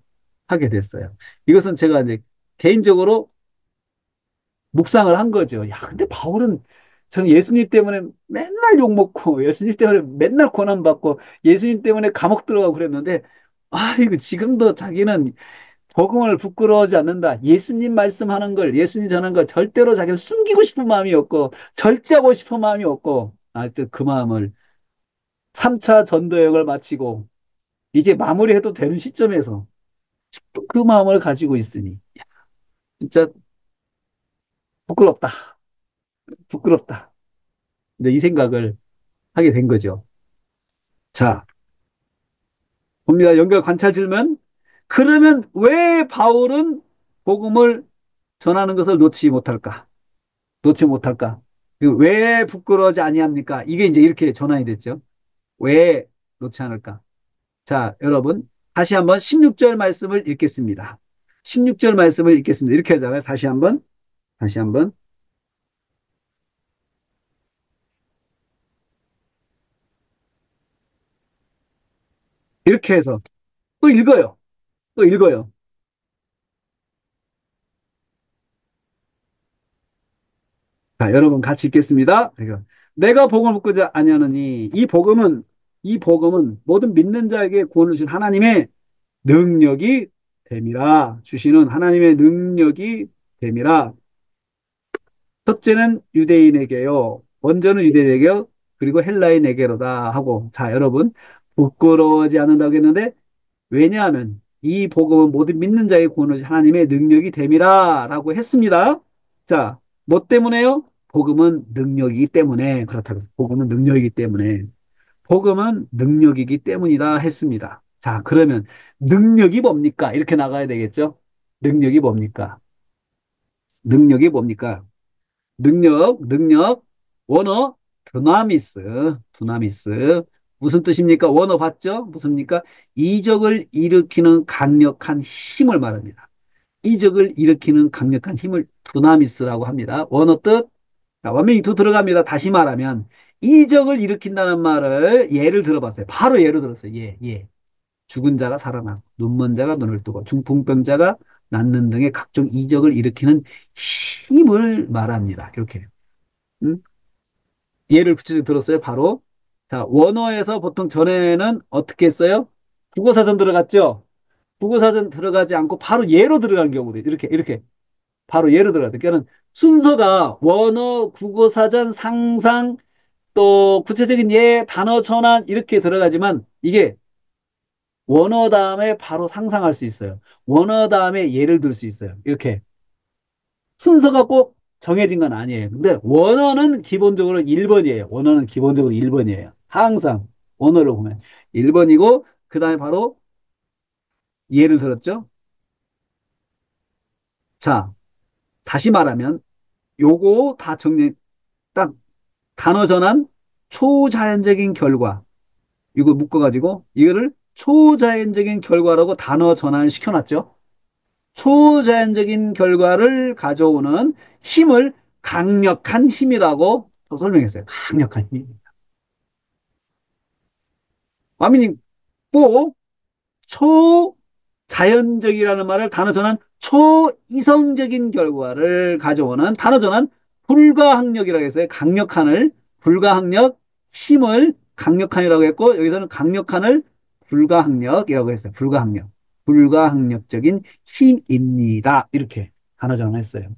하게 됐어요. 이것은 제가 이제 개인적으로 묵상을 한 거죠. 야, 근데 바울은 저는 예수님 때문에 맨날 욕먹고, 예수님 때문에 맨날 고난받고, 예수님 때문에 감옥 들어가고 그랬는데, 아, 이거 지금도 자기는 복음을 부끄러워하지 않는다. 예수님 말씀하는 걸, 예수님 전하는 걸 절대로 자기는 숨기고 싶은 마음이 없고, 절제하고 싶은 마음이 없고, 하여튼 그 마음을 3차 전도여행을 마치고, 이제 마무리해도 되는 시점에서 또 그 마음을 가지고 있으니, 진짜 부끄럽다. 부끄럽다. 근데 이 생각을 하게 된 거죠. 자, 봅니다. 연결 관찰 질문. 그러면 왜 바울은 복음을 전하는 것을 놓지 못할까? 놓지 못할까? 왜 부끄러워하지 아니합니까? 이게 이제 이렇게 전환이 됐죠. 왜 놓지 않을까? 자, 여러분, 다시 한번 16절 말씀을 읽겠습니다. 16절 말씀을 읽겠습니다. 이렇게 하잖아요. 다시 한번. 이렇게 해서 또 읽어요. 또 읽어요. 자, 여러분 같이 읽겠습니다. 그러니까 내가 복음을 묻고자 아니하느니 이 복음은 모든 믿는 자에게 구원을 주신 하나님의 능력이 됨이라. 주시는 하나님의 능력이 됨이라. 첫째는 유대인에게요. 먼저는 유대인에게요. 그리고 헬라인에게로다 하고. 자, 여러분 부끄러워하지 않는다고 했는데 왜냐하면 이 복음은 모든 믿는 자의 구원을 하나님의 능력이 됨이라라고 했습니다. 자, 뭐 때문에요? 복음은 능력이기 때문에 그렇다고 해서 복음은 능력이기 때문에 복음은 능력이기 때문이다 했습니다. 자, 그러면 능력이 뭡니까? 이렇게 나가야 되겠죠? 능력이 뭡니까? 능력이 뭡니까? 능력, 원어, 두나미스. 무슨 뜻입니까? 원어 봤죠? 무슨입니까? 이적을 일으키는 강력한 힘을 말합니다. 이적을 일으키는 강력한 힘을 두나미스라고 합니다. 원어 뜻, 자, 원명이 두 들어갑니다. 다시 말하면, 이적을 일으킨다는 말을 예를 들어봤어요. 바로 예를 들었어요. 예. 죽은 자가 살아나고, 눈먼 자가 눈을 뜨고, 중풍병자가 낫는 등의 각종 이적을 일으키는 힘을 말합니다. 이렇게. 음? 예를 구체적으로 들었어요. 바로. 자, 원어에서 보통 전에는 어떻게 했어요? 국어사전 들어갔죠? 국어사전 들어가지 않고 바로 예로 들어간 경우도 이렇게 바로 예로 들어가요. 그러니까 순서가 원어, 국어사전, 상상, 또 구체적인 예, 단어 전환 이렇게 들어가지만 이게 원어 다음에 바로 상상할 수 있어요. 원어 다음에 예를 들 수 있어요. 이렇게 순서가 꼭 정해진 건 아니에요. 근데 원어는 기본적으로 1번이에요. 원어는 기본적으로 1번이에요. 항상 원어를 보면 1번이고 그 다음에 바로 예를 들었죠. 자, 다시 말하면 요거 다 정리 딱 단어 전환 초자연적인 결과 이거 묶어가지고 이거를 초자연적인 결과라고 단어 전환을 시켜놨죠. 초자연적인 결과를 가져오는 힘을 강력한 힘이라고 설명했어요. 강력한 힘. 와미님 꼭 초자연적이라는 말을 단어 전환 초이성적인 결과를 가져오는 단어 전환 불가항력이라고 했어요. 강력한을 불가항력 힘을 강력한이라고 했고 여기서는 강력한을 불가항력이라고 했어요. 불가항력. 불가항력적인 힘입니다. 이렇게 단어 정했어요.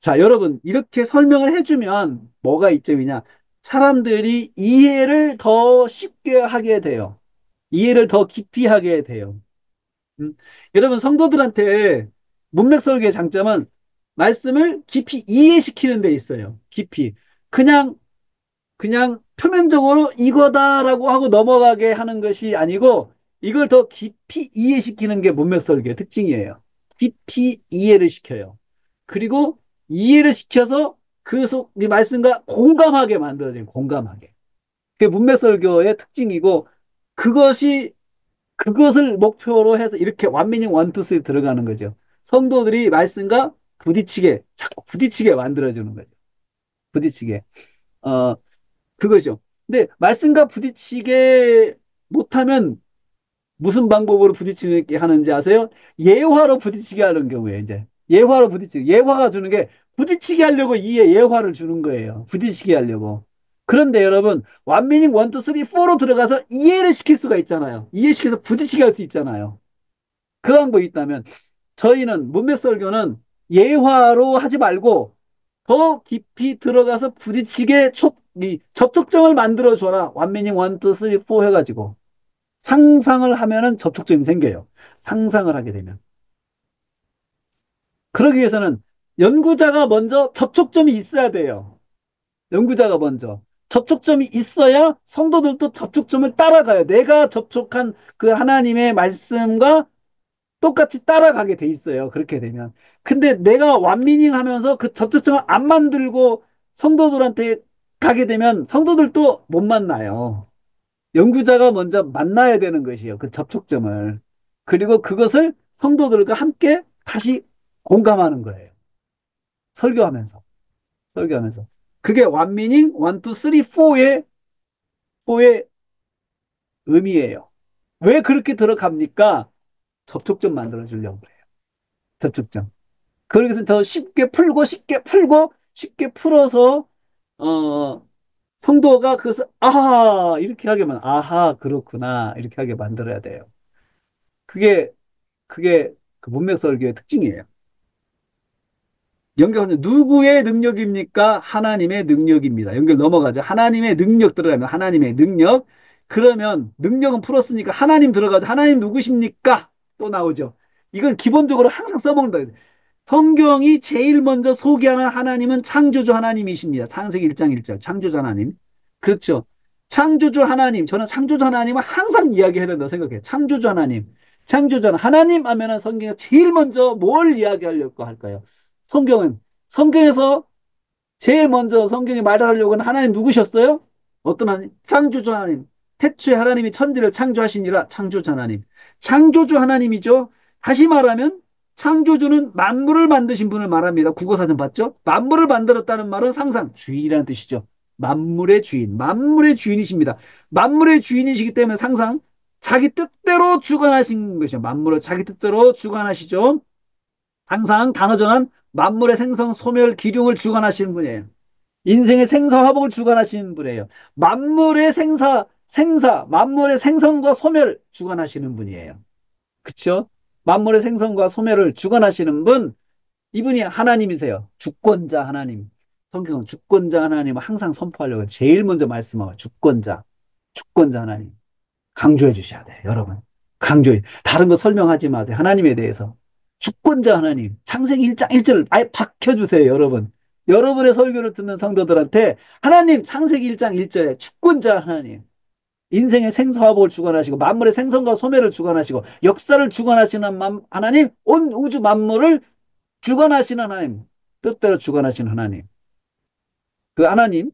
자, 여러분, 이렇게 설명을 해주면 뭐가 이점이냐? 사람들이 이해를 더 쉽게 하게 돼요. 이해를 더 깊이 하게 돼요. 음. 여러분, 성도들한테 문맥설계의 장점은 말씀을 깊이 이해시키는 데 있어요. 깊이. 그냥 표면적으로 이거다라고 하고 넘어가게 하는 것이 아니고 이걸 더 깊이 이해시키는 게 문맥설계의 특징이에요. 깊이 이해를 시켜요. 그리고 이해를 시켜서 이 말씀과 공감하게 만들어져요. 공감하게. 그게 문맥설교의 특징이고 그것이 그것을 목표로 해서 이렇게 완미닝 원투스에 들어가는 거죠. 성도들이 말씀과 부딪히게 자꾸 부딪히게 만들어주는 거죠. 부딪히게. 어, 그거죠. 근데 말씀과 부딪히게 못하면 무슨 방법으로 부딪히게 하는지 아세요? 예화로 부딪히게 하는 경우에 이제 예화로 부딪히게 예화가 주는 게 부딪히게 하려고 이에 예화를 주는 거예요. 부딪히게 하려고. 그런데 여러분 완미닝 1, 2, 3, 4로 들어가서 이해를 시킬 수가 있잖아요. 이해시켜서 부딪히게 할 수 있잖아요. 그 방법이 있다면 저희는 문맥설교는 예화로 하지 말고 더 깊이 들어가서 부딪히게 이 접촉점을 만들어 줘라. 완미닝 1, 2, 3, 4 해가지고 상상을 하면은 접촉점이 생겨요. 상상을 하게 되면. 그러기 위해서는 연구자가 먼저 접촉점이 있어야 돼요. 연구자가 먼저. 접촉점이 있어야 성도들도 접촉점을 따라가요. 내가 접촉한 그 하나님의 말씀과 똑같이 따라가게 돼 있어요. 그렇게 되면. 근데 내가 완미닝 하면서 그 접촉점을 안 만들고 성도들한테 가게 되면 성도들도 못 만나요. 연구자가 먼저 만나야 되는 것이에요. 그 접촉점을. 그리고 그것을 성도들과 함께 다시 공감하는 거예요. 설교하면서. 설교하면서. 그게 완미닝 1, 2, 3, 4의 의미예요. 왜 그렇게 들어갑니까? 접촉점 만들어 주려고 그래요. 접촉점. 그래서 더 쉽게 풀고 쉽게 풀고 쉽게 풀어서 성도가 그것을 아하 이렇게 하게 아하 그렇구나 이렇게 하게 만들어야 돼요. 그게 그 문맥 설교의 특징이에요. 연결하면 누구의 능력입니까? 하나님의 능력입니다. 연결 넘어가죠. 하나님의 능력 들어가면 하나님의 능력. 그러면 능력은 풀었으니까 하나님 들어가죠. 하나님 누구십니까? 또 나오죠. 이건 기본적으로 항상 써먹는다. 성경이 제일 먼저 소개하는 하나님은 창조주 하나님이십니다. 창세기 1장 1절 창조주 하나님. 그렇죠. 창조주 하나님. 저는 창조주 하나님을 항상 이야기해야 된다고 생각해요. 창조주 하나님. 창조주 하나님 하면은 성경에 제일 먼저 뭘 이야기하려고 할까요? 성경은 성경에서 제일 먼저 성경에 말하려고 하는 하나님 누구셨어요? 어떤 하나님? 창조주 하나님. 태초에 하나님이 천지를 창조하시니라 창조주 하나님. 창조주 하나님이죠. 다시 말하면 창조주는 만물을 만드신 분을 말합니다. 국어사전 봤죠? 만물을 만들었다는 말은 상상, 주인이라는 뜻이죠. 만물의 주인, 만물의 주인이십니다. 만물의 주인이시기 때문에 상상, 자기 뜻대로 주관하신 것이죠. 만물을 자기 뜻대로 주관하시죠. 항상 단어 전환 만물의 생성, 소멸, 기륭을 주관하시는 분이에요. 인생의 생사화복을 주관하시는 분이에요. 만물의 생성과 소멸 주관하시는 분이에요. 그쵸? 만물의 생성과 소멸을 주관하시는 분, 이분이 하나님이세요. 주권자 하나님. 성경은 주권자 하나님을 항상 선포하려고 해요. 제일 먼저 말씀하고 주권자 하나님. 강조해 주셔야 돼요, 여러분. 강조해. 다른 거 설명하지 마세요. 하나님에 대해서. 주권자 하나님. 창세기 1장 1절을 아예 박혀주세요, 여러분. 여러분의 설교를 듣는 성도들한테 하나님 창세기 1장 1절에 주권자 하나님. 인생의 생사화복을 주관하시고 만물의 생성과 소멸을 주관하시고 역사를 주관하시는 하나님, 온 우주 만물을 주관하시는 하나님, 뜻대로 주관하시는 하나님. 그 하나님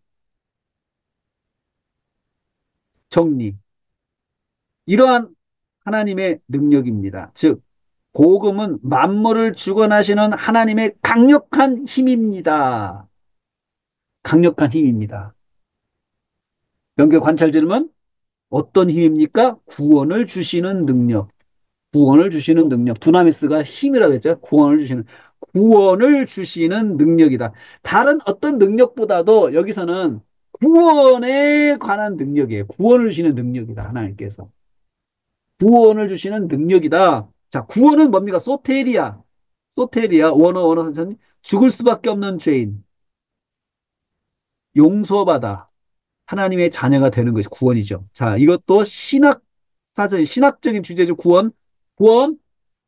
정리. 이러한 하나님의 능력입니다. 즉 복음은 만물을 주관하시는 하나님의 강력한 힘입니다. 강력한 힘입니다. 연결 관찰 질문. 어떤 힘입니까? 구원을 주시는 능력. 구원을 주시는 능력. 두나미스가 힘이라고 했죠. 구원을 주시는 능력이다. 다른 어떤 능력보다도 여기서는 구원에 관한 능력이에요. 구원을 주시는 능력이다. 하나님께서. 구원을 주시는 능력이다. 자, 구원은 뭡니까? 소테리아. 소테리아, 원어 선생님. 죽을 수밖에 없는 죄인. 용서받아. 하나님의 자녀가 되는 것이 구원이죠. 자, 이것도 신학적인 주제죠. 구원. 구원.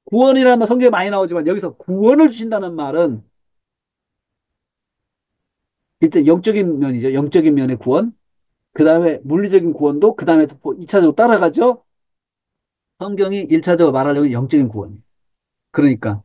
구원이라는 말 성경에 많이 나오지만 여기서 구원을 주신다는 말은 일단 영적인 면이죠. 영적인 면의 구원. 그 다음에 물리적인 구원도 그 다음에 2차적으로 따라가죠. 성경이 1차적으로 말하려면 영적인 구원이에요. 그러니까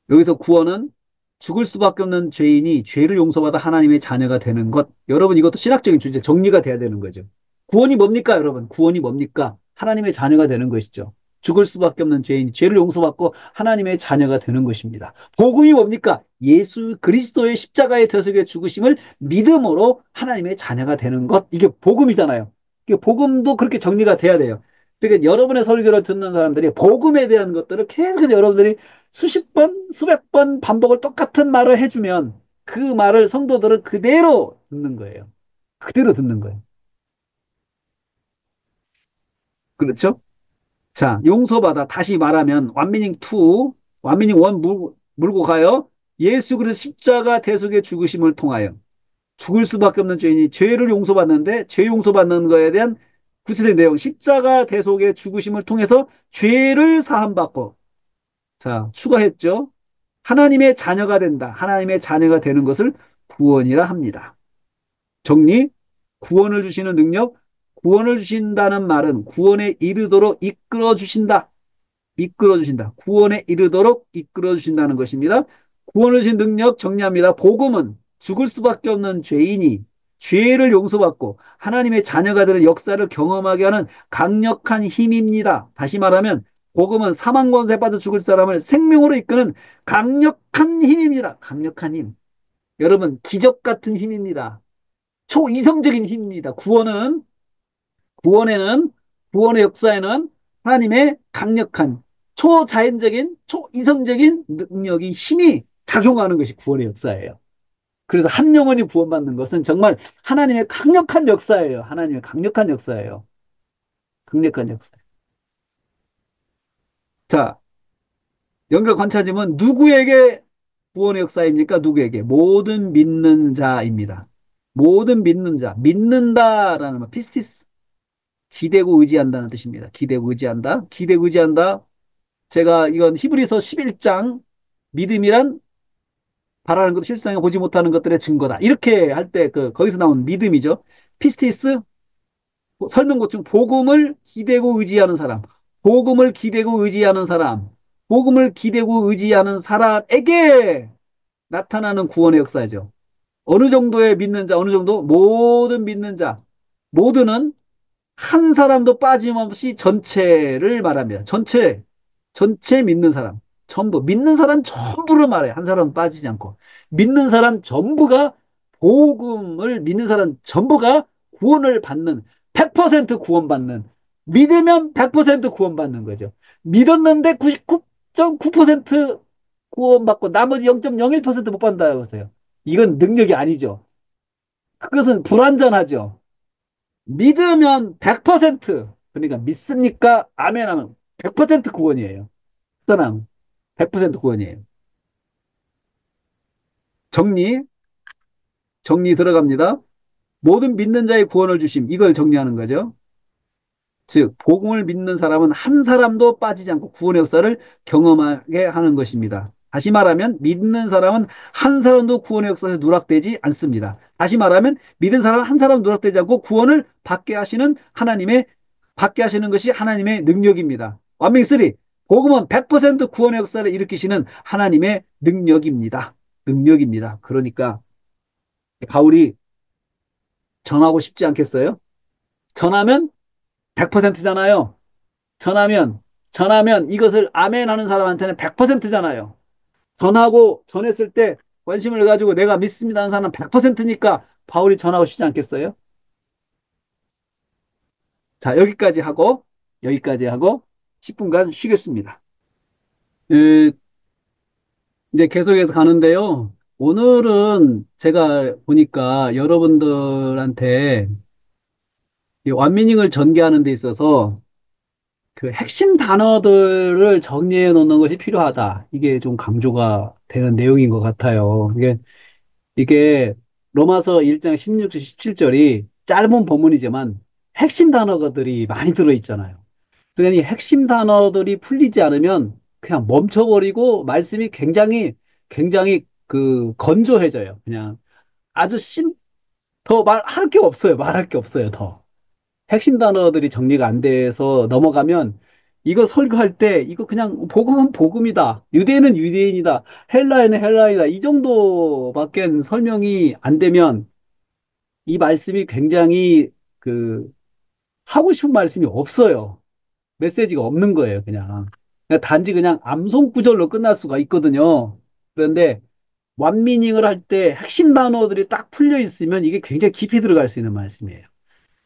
여기서 구원은 죽을 수밖에 없는 죄인이 죄를 용서받아 하나님의 자녀가 되는 것. 여러분 이것도 신학적인 주제 정리가 돼야 되는 거죠. 구원이 뭡니까, 여러분? 구원이 뭡니까? 하나님의 자녀가 되는 것이죠. 죽을 수밖에 없는 죄인이 죄를 용서받고 하나님의 자녀가 되는 것입니다. 복음이 뭡니까? 예수 그리스도의 십자가의 대속의 죽으심을 믿음으로 하나님의 자녀가 되는 것. 이게 복음이잖아요. 이게 복음도 그렇게 정리가 돼야 돼요. 그러니까 여러분의 설교를 듣는 사람들이 복음에 대한 것들을 계속해서 여러분들이 수십 번, 수백 번 반복을 똑같은 말을 해주면 그 말을 성도들은 그대로 듣는 거예요. 그대로 듣는 거예요. 그렇죠? 자, 용서받아. 다시 말하면, 완미닝 2, 완미닝 1 물고 가요. 예수 그리스도 십자가 대속의 죽으심을 통하여 죽을 수밖에 없는 죄인이 죄를 용서받는데 죄 용서받는 거에 대한 구체적인 내용, 십자가 대속의 죽으심을 통해서 죄를 사함받고, 자, 추가했죠. 하나님의 자녀가 된다. 하나님의 자녀가 되는 것을 구원이라 합니다. 정리, 구원을 주시는 능력, 구원을 주신다는 말은 구원에 이르도록 이끌어 주신다. 이끌어 주신다. 구원에 이르도록 이끌어 주신다는 것입니다. 구원을 주신 능력 정리합니다. 복음은 죽을 수밖에 없는 죄인이 죄를 용서받고 하나님의 자녀가 되는 역사를 경험하게 하는 강력한 힘입니다. 다시 말하면 복음은 사망 권세에 빠져 죽을 사람을 생명으로 이끄는 강력한 힘입니다. 강력한 힘. 여러분, 기적 같은 힘입니다. 초이성적인 힘입니다. 구원에는, 구원의 역사에는 하나님의 강력한 초자연적인, 초이성적인 능력이, 힘이 작용하는 것이 구원의 역사예요. 그래서 한 영혼이 구원받는 것은 정말 하나님의 강력한 역사예요. 하나님의 강력한 역사예요. 강력한 역사. 자, 연결 관찰점은 누구에게 구원의 역사입니까? 누구에게? 모든 믿는 자입니다. 모든 믿는 자. 믿는다라는 말, 피스티스. 기대고 의지한다는 뜻입니다. 기대고 의지한다. 기대고 의지한다. 제가 이건 히브리서 11장 믿음이란 바라는 것, 실상에 보지 못하는 것들의 증거다. 이렇게 할 때 거기서 나온 믿음이죠. 피스티스 설명구 중 복음을 기대고 의지하는 사람, 복음을 기대고 의지하는 사람, 복음을 기대고 의지하는 사람에게 나타나는 구원의 역사죠. 어느 정도의 믿는 자, 어느 정도 모든 믿는 자, 모두는 한 사람도 빠짐없이 전체를 말합니다. 전체 믿는 사람. 전부. 믿는 사람 전부를 말해요. 한 사람은 빠지지 않고. 믿는 사람 전부가 복음을 믿는 사람 전부가 구원을 받는, 100% 구원받는, 믿으면 100% 구원받는 거죠. 믿었는데 99.9% 구원받고 나머지 0.01%못 받는다고 하세요. 이건 능력이 아니죠. 그것은 불완전하죠. 믿으면 100%, 그러니까 믿습니까? 아멘 하면 100% 구원이에요. 사람 100% 구원이에요. 정리, 정리 들어갑니다. 모든 믿는 자의 구원을 주심. 이걸 정리하는 거죠. 즉, 복음을 믿는 사람은 한 사람도 빠지지 않고 구원의 역사를 경험하게 하는 것입니다. 다시 말하면 믿는 사람은 한 사람도 구원의 역사에서 누락되지 않습니다. 다시 말하면 믿은 사람은 한 사람도 누락되지 않고 구원을 받게 하시는 것이 하나님의 능력입니다. 완명히 3. 복음은 100% 구원의 역사를 일으키시는 하나님의 능력입니다. 능력입니다. 그러니까 바울이 전하고 싶지 않겠어요? 전하면 100%잖아요. 전하면 이것을 아멘 하는 사람한테는 100%잖아요. 전했을 때 관심을 가지고 내가 믿습니다 하는 사람은 100%니까 바울이 전하고 싶지 않겠어요? 자, 여기까지 하고 10분간 쉬겠습니다. 에, 이제 계속해서 가는데요. 오늘은 제가 보니까 여러분들한테 이 완미닝을 전개하는 데 있어서 그 핵심 단어들을 정리해 놓는 것이 필요하다. 이게 좀 강조가 되는 내용인 것 같아요. 이게 로마서 1장 16절, 17절이 짧은 본문이지만 핵심 단어들이 많이 들어있잖아요. 그러니 핵심 단어들이 풀리지 않으면 그냥 멈춰버리고 말씀이 굉장히 그 건조해져요. 그냥 아주 더 말할 게 없어요. 말할 게 없어요. 더. 핵심 단어들이 정리가 안 돼서 넘어가면 이거 설교할 때 이거 그냥 복음은 복음이다. 유대인은 유대인이다. 헬라인은 헬라인이다. 이 정도밖에 설명이 안 되면 이 말씀이 굉장히 그 하고 싶은 말씀이 없어요. 메시지가 없는 거예요, 그냥. 단지 그냥 암송 구절로 끝날 수가 있거든요. 그런데 완미닝을 할 때 핵심 단어들이 딱 풀려 있으면 이게 굉장히 깊이 들어갈 수 있는 말씀이에요.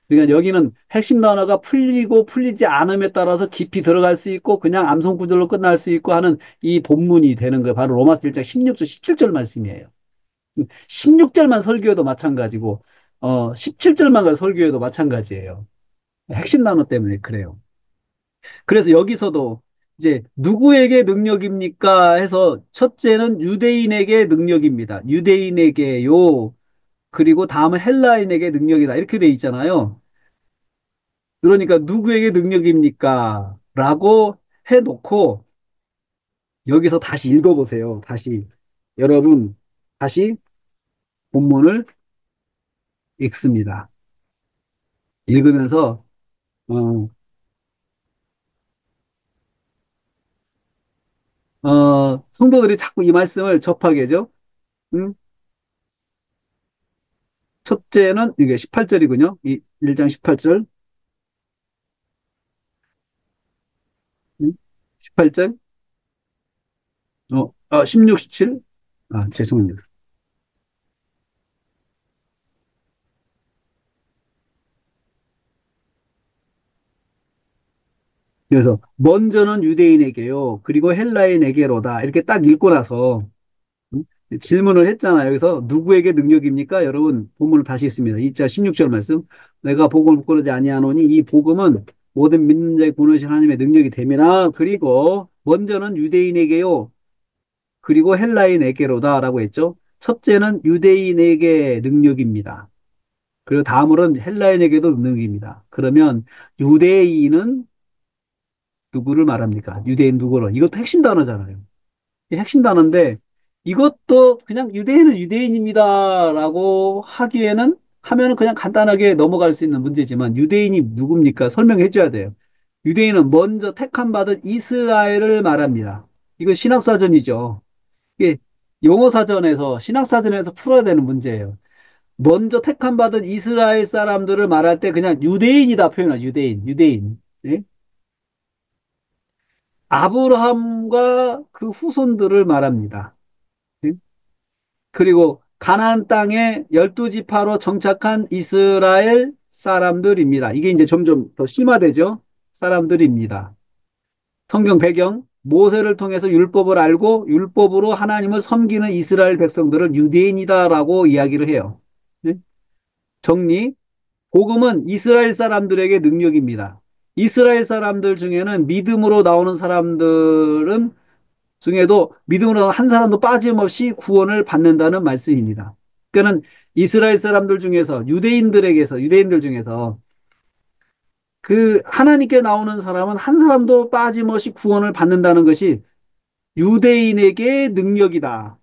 그러니까 여기는 핵심 단어가 풀리고 풀리지 않음에 따라서 깊이 들어갈 수 있고 그냥 암송 구절로 끝날 수 있고 하는 이 본문이 되는 거예요. 바로 로마서 1장 16절, 17절 말씀이에요. 16절만 설교해도 마찬가지고 17절만 설교해도 마찬가지예요. 핵심 단어 때문에 그래요. 그래서 여기서도 이제 누구에게 능력입니까? 해서 첫째는 유대인에게 능력입니다. 유대인에게요. 그리고 다음은 헬라인에게 능력이다. 이렇게 돼 있잖아요. 그러니까 누구에게 능력입니까? 라고 해놓고 여기서 다시 읽어보세요. 다시 여러분 다시 본문을 읽습니다. 읽으면서 어, 성도들이 자꾸 이 말씀을 접하게 하죠. 음? 첫째는 이게 18절이군요. 이 1장 18절. 18절. 16, 17. 죄송합니다. 그래서 먼저는 유대인에게요. 그리고 헬라인에게로다. 이렇게 딱 읽고 나서 음? 질문을 했잖아요. 여기서 누구에게 능력입니까? 여러분 본문을 다시 읽습니다. 2자 16절 말씀. 내가 복음을 부끄러지 아니하노니 이 복음은 모든 믿는 자의 구원이신 하나님의 능력이 됨이나 그리고 먼저는 유대인에게요. 그리고 헬라인에게로다라고 했죠. 첫째는 유대인에게 능력입니다. 그리고 다음으로는 헬라인에게도 능력입니다. 그러면 유대인은 누구를 말합니까? 유대인 누구를? 이것도 핵심 단어잖아요. 이 핵심 단어인데 이것도 그냥 유대인은 유대인입니다라고 하면은 그냥 간단하게 넘어갈 수 있는 문제지만 유대인이 누굽니까? 설명해 줘야 돼요. 유대인은 먼저 택함 받은 이스라엘을 말합니다. 이거 신학사전이죠. 이게 용어사전에서 신학사전에서 풀어야 되는 문제예요. 먼저 택함 받은 이스라엘 사람들을 말할 때 그냥 유대인이다 표현하 유대인. 예? 아브라함과 그 후손들을 말합니다. 예? 그리고 가나안 땅에 열두 지파로 정착한 이스라엘 사람들입니다. 이게 이제 점점 더 심화되죠. 사람들입니다. 성경 배경 모세를 통해서 율법을 알고 율법으로 하나님을 섬기는 이스라엘 백성들을 유대인이다라고 이야기를 해요. 네? 정리. 복음은 이스라엘 사람들에게 능력입니다. 이스라엘 사람들 중에는 믿음으로 나오는 사람들은 중에도 믿음으로 한 사람도 빠짐없이 구원을 받는다는 말씀입니다. 그러니까는 이스라엘 사람들 중에서 유대인들 중에서 그 하나님께 나오는 사람은 한 사람도 빠짐없이 구원을 받는다는 것이 유대인에게 능력이다.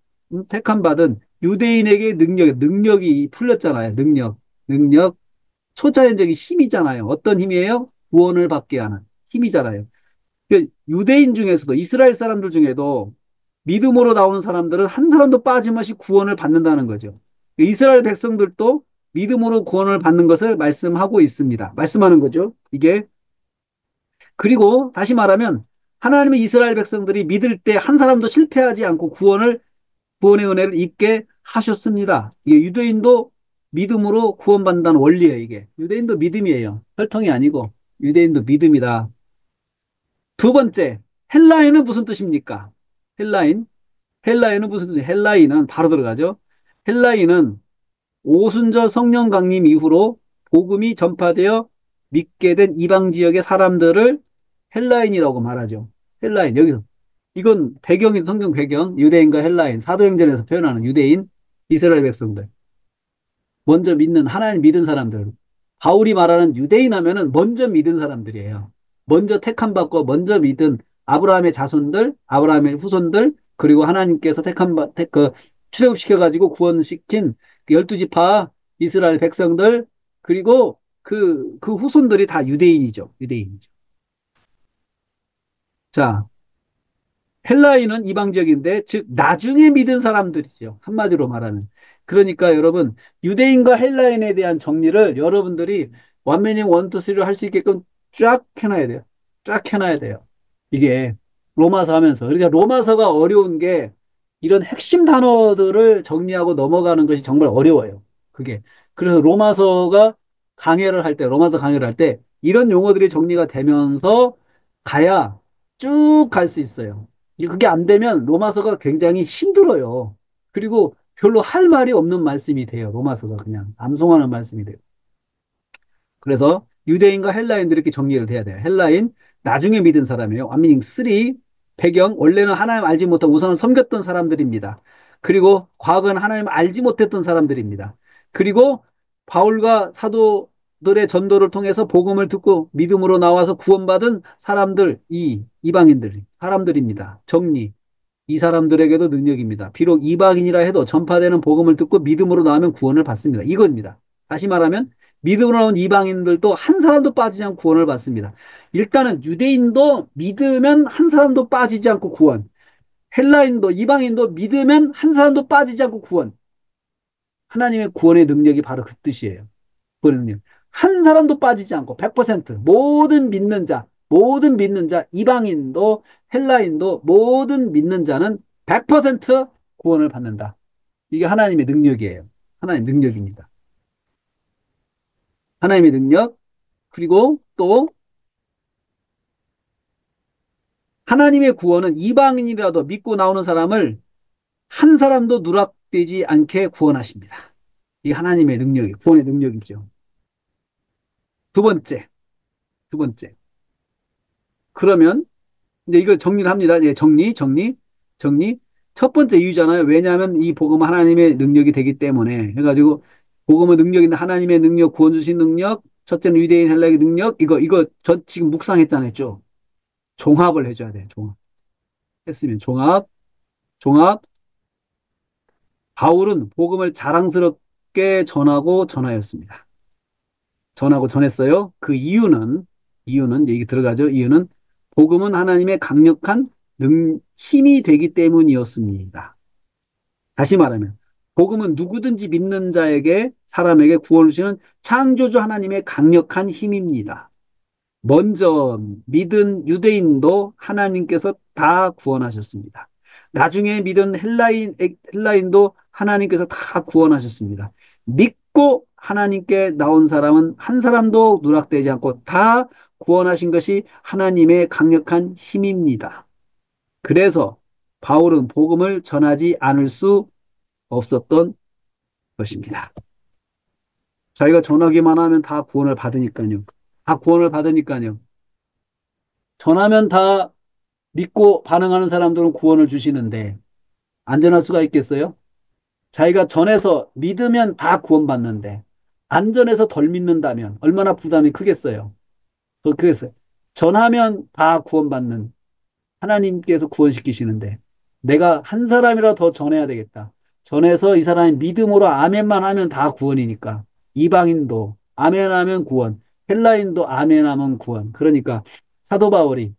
택함 받은 유대인에게 능력이 풀렸잖아요. 능력, 초자연적인 힘이잖아요. 어떤 힘이에요? 구원을 받게 하는 힘이잖아요. 그 유대인 중에서도 이스라엘 사람들 중에도 믿음으로 나오는 사람들은 한 사람도 빠짐없이 구원을 받는다는 거죠. 이스라엘 백성들도 믿음으로 구원을 받는 것을 말씀하고 있습니다. 말씀하는 거죠. 이게 그리고 다시 말하면 하나님의 이스라엘 백성들이 믿을 때 한 사람도 실패하지 않고 구원의 은혜를 입게 하셨습니다. 이게 유대인도 믿음으로 구원받는다는 원리예요, 이게. 유대인도 믿음이에요. 혈통이 아니고 유대인도 믿음이다. 두 번째, 헬라인은 무슨 뜻입니까? 헬라인. 헬라인은 무슨 뜻이에요? 헬라인은 바로 들어가죠. 헬라인은 오순절 성령 강림 이후로 복음이 전파되어 믿게 된 이방 지역의 사람들을 헬라인이라고 말하죠. 헬라인, 여기서. 이건 배경이 성경 배경, 유대인과 헬라인, 사도행전에서 표현하는 유대인, 이스라엘 백성들. 먼저 믿는, 하나님 믿은 사람들. 바울이 말하는 유대인 하면은 먼저 믿은 사람들이에요. 먼저 택함 받고 먼저 믿은 아브라함의 자손들, 아브라함의 후손들, 그리고 하나님께서 출애굽시켜가지고 구원시킨 그 12지파 이스라엘 백성들, 그리고 그 후손들이 다 유대인이죠. 유대인이죠. 자, 헬라인은 이방적인데, 즉, 나중에 믿은 사람들이죠. 한마디로 말하는. 그러니까 여러분, 유대인과 헬라인에 대한 정리를 여러분들이 원미닝 원투 쓰리로 할 수 있게끔 쫙 해놔야 돼요. 쫙 해놔야 돼요. 이게 로마서 하면서. 그러니까 로마서가 어려운 게 이런 핵심 단어들을 정리하고 넘어가는 것이 정말 어려워요. 그게. 그래서 로마서 강해를 할 때 이런 용어들이 정리가 되면서 가야 쭉 갈 수 있어요. 그게 안 되면 로마서가 굉장히 힘들어요. 그리고 별로 할 말이 없는 말씀이 돼요. 로마서가 그냥 암송하는 말씀이 돼요. 그래서 유대인과 헬라인들이 이렇게 정리를 돼야 돼요. 헬라인, 나중에 믿은 사람이에요. 완미닝 3, 배경, 원래는 하나님 알지 못하고 우상을 섬겼던 사람들입니다. 그리고 과거에는 하나님 알지 못했던 사람들입니다. 그리고 바울과 사도들의 전도를 통해서 복음을 듣고 믿음으로 나와서 구원받은 사람들, 이방인들, 사람들입니다. 정리. 이 사람들에게도 능력입니다. 비록 이방인이라 해도 전파되는 복음을 듣고 믿음으로 나오면 구원을 받습니다. 이겁니다. 다시 말하면 믿음으로 나온 이방인들도 한 사람도 빠지지 않고 구원을 받습니다. 일단은 유대인도 믿으면 한 사람도 빠지지 않고 구원. 헬라인도 이방인도 믿으면 한 사람도 빠지지 않고 구원. 하나님의 구원의 능력이 바로 그 뜻이에요. 구원의 능력. 한 사람도 빠지지 않고 100% 모든 믿는 자, 이방인도 헬라인도 모든 믿는 자는 100% 구원을 받는다. 이게 하나님의 능력이에요. 하나님의 능력입니다. 하나님의 능력, 그리고 또 하나님의 구원은 이방인이라도 믿고 나오는 사람을 한 사람도 누락되지 않게 구원하십니다. 이게 하나님의 능력이, 구원의 능력이죠. 두 번째, 두 번째. 그러면 이제 이걸 정리를 합니다. 예, 정리. 첫 번째 이유잖아요. 왜냐하면 이 복음은 하나님의 능력이 되기 때문에 해가지고 복음은 능력인데 하나님의 능력, 구원 주신 능력, 첫째는 유대인 헬라의 능력, 이거 저 지금 묵상했잖아요. 쭉 종합을 해줘야 돼요. 종합 했으면 종합. 바울은 복음을 자랑스럽게 전하였습니다. 전하고 전했어요. 그 이유는 얘기 들어가죠. 이유는 복음은 하나님의 강력한 힘이 되기 때문이었습니다. 다시 말하면 복음은 누구든지 믿는 자에게 사람에게 구원을 주시는 창조주 하나님의 강력한 힘입니다. 먼저 믿은 유대인도 하나님께서 다 구원하셨습니다. 나중에 믿은 헬라인도 하나님께서 다 구원하셨습니다. 믿고 하나님께 나온 사람은 한 사람도 누락되지 않고 다 구원하신 것이 하나님의 강력한 힘입니다. 그래서 바울은 복음을 전하지 않을 수 없었던 것입니다. 자기가 전하기만 하면 다 구원을 받으니까요. 다 구원을 받으니까요. 전하면 다 믿고 반응하는 사람들은 구원을 주시는데 안전할 수가 있겠어요? 자기가 전해서 믿으면 다 구원받는데 안 전해서 덜 믿는다면 얼마나 부담이 크겠어요? 그랬어요. 전하면 다 구원받는 하나님께서 구원시키시는데 내가 한 사람이라도 더 전해야 되겠다. 전해서 이 사람이 믿음으로 아멘만 하면 다 구원이니까 이방인도 아멘하면 구원, 헬라인도 아멘하면 구원. 그러니까 사도 바울이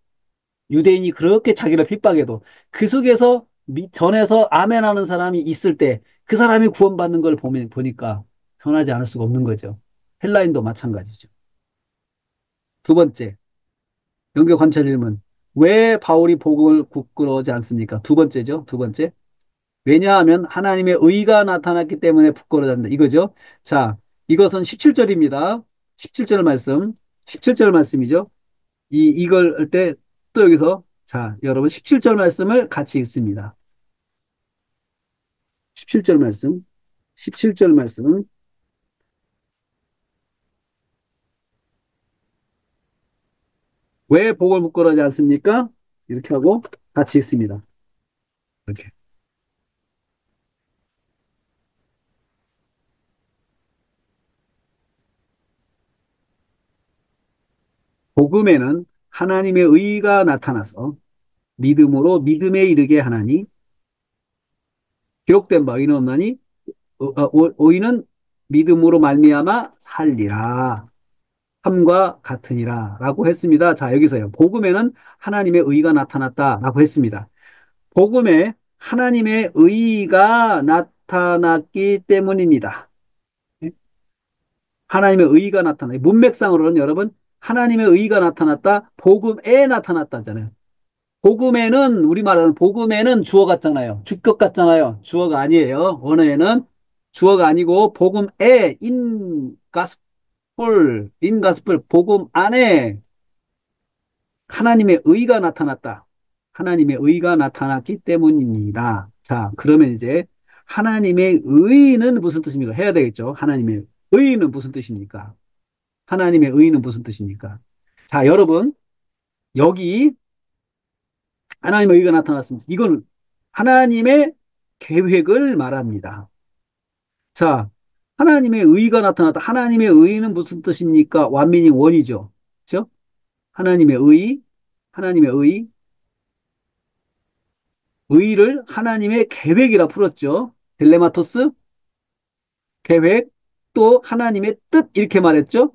유대인이 그렇게 자기를 핍박해도 그 속에서 전해서 아멘하는 사람이 있을 때 그 사람이 구원받는 걸 보니까 변하지 않을 수가 없는 거죠. 헬라인도 마찬가지죠. 두 번째, 연결 관찰 질문. 왜 바울이 복음을 부끄러워하지 않습니까? 두 번째죠. 두 번째. 왜냐하면 하나님의 의가 나타났기 때문에 부끄러워한다. 워 이거죠. 자, 이것은 17절입니다. 17절 말씀. 17절 말씀이죠. 이걸 할 때 또 여기서 자, 여러분 17절 말씀을 같이 읽습니다. 17절 말씀. 17절 말씀. 왜 복을 부끄러워하지 않습니까? 이렇게 하고 같이 있습니다. 이렇게. 복음에는 하나님의 의가 나타나서 믿음으로 믿음에 이르게 하나니 기록된 바 의인은 없나니 의인은 믿음으로 말미암아 살리라. 함과 같으니라 라고 했습니다. 자, 여기서요. 복음에는 하나님의 의가 나타났다라고 했습니다. 복음에 하나님의 의가 나타났기 때문입니다. 하나님의 의가 나타나. 문맥상으로는 여러분, 하나님의 의가 나타났다, 복음에 나타났다잖아요. 복음에는, 우리말은 복음에는 주어 같잖아요. 주격 같잖아요. 주어가 아니에요. 언어에는 주어가 아니고, 복음에, 인가스풀, 복음 안에 하나님의 의가 나타났다. 하나님의 의가 나타났기 때문입니다. 자, 그러면 이제 하나님의 의는 무슨 뜻입니까? 해야 되겠죠. 하나님의 의는 무슨 뜻입니까? 하나님의 의는 무슨 뜻입니까? 자, 여러분, 여기 하나님의 의가 나타났습니다. 이건 하나님의 계획을 말합니다. 자, 하나님의 의가 나타났다. 하나님의 의는 무슨 뜻입니까? 완미닝 원이죠. 그렇죠? 하나님의 의, 하나님의 의를 하나님의 계획이라 풀었죠. 딜레마토스, 계획, 또 하나님의 뜻 이렇게 말했죠.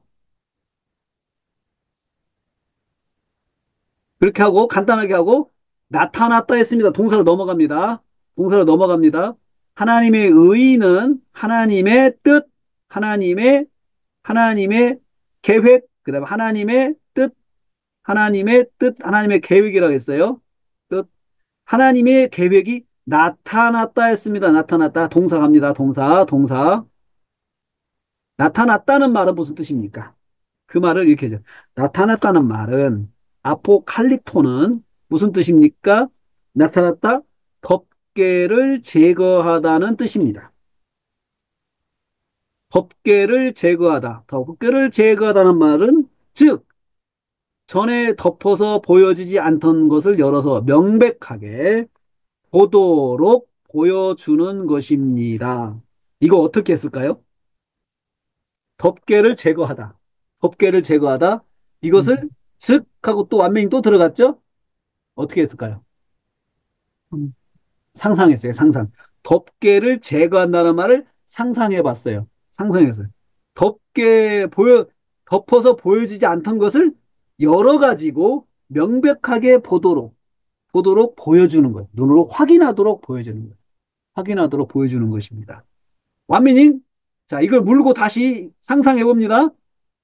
그렇게 하고 간단하게 하고 나타났다 했습니다. 동사로 넘어갑니다. 동사로 넘어갑니다. 하나님의 의는 하나님의 뜻, 하나님의 하나님의 계획, 그다음에 하나님의 뜻, 하나님의 계획이라고 했어요. 뜻, 하나님의 계획이 나타났다 했습니다. 나타났다. 동사 갑니다. 동사. 나타났다는 말은 무슨 뜻입니까? 그 말을 이렇게 해줘. 나타났다는 말은 아포칼립토는 무슨 뜻입니까? 나타났다? 덮개를 제거하다는 뜻입니다. 덮개를 제거하다. 덮개를 제거하다는 말은 즉 전에 덮어서 보여지지 않던 것을 열어서 명백하게 보도록 보여주는 것입니다. 이거 어떻게 했을까요? 덮개를 제거하다. 덮개를 제거하다. 이것을 즉 하고 또 완명이 또 들어갔죠? 어떻게 했을까요? 음, 상상했어요. 상상. 덮개를 제거한다는 말을 상상해 봤어요. 상상했어요. 덮개 보여 덮어서 보여지지 않던 것을 열어가지고 명백하게 보도록 보여주는 거예요. 눈으로 확인하도록 보여주는 거예요. 확인하도록 보여주는 것입니다. 완미닝? 자, 이걸 물고 다시 상상해 봅니다.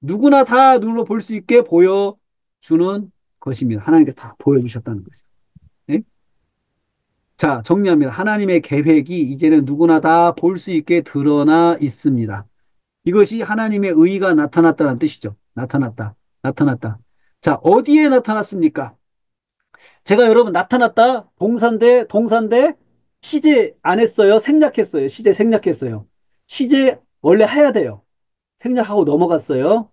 누구나 다 눈으로 볼 수 있게 보여주는 것입니다. 하나님께서 다 보여주셨다는 거죠. 네? 자, 정리합니다. 하나님의 계획이 이제는 누구나 다 볼 수 있게 드러나 있습니다. 이것이 하나님의 의가 나타났다는 뜻이죠. 나타났다. 자, 어디에 나타났습니까? 제가 여러분 나타났다, 동산대, 시제 안 했어요. 생략했어요. 시제 생략했어요. 시제 원래 해야 돼요. 생략하고 넘어갔어요.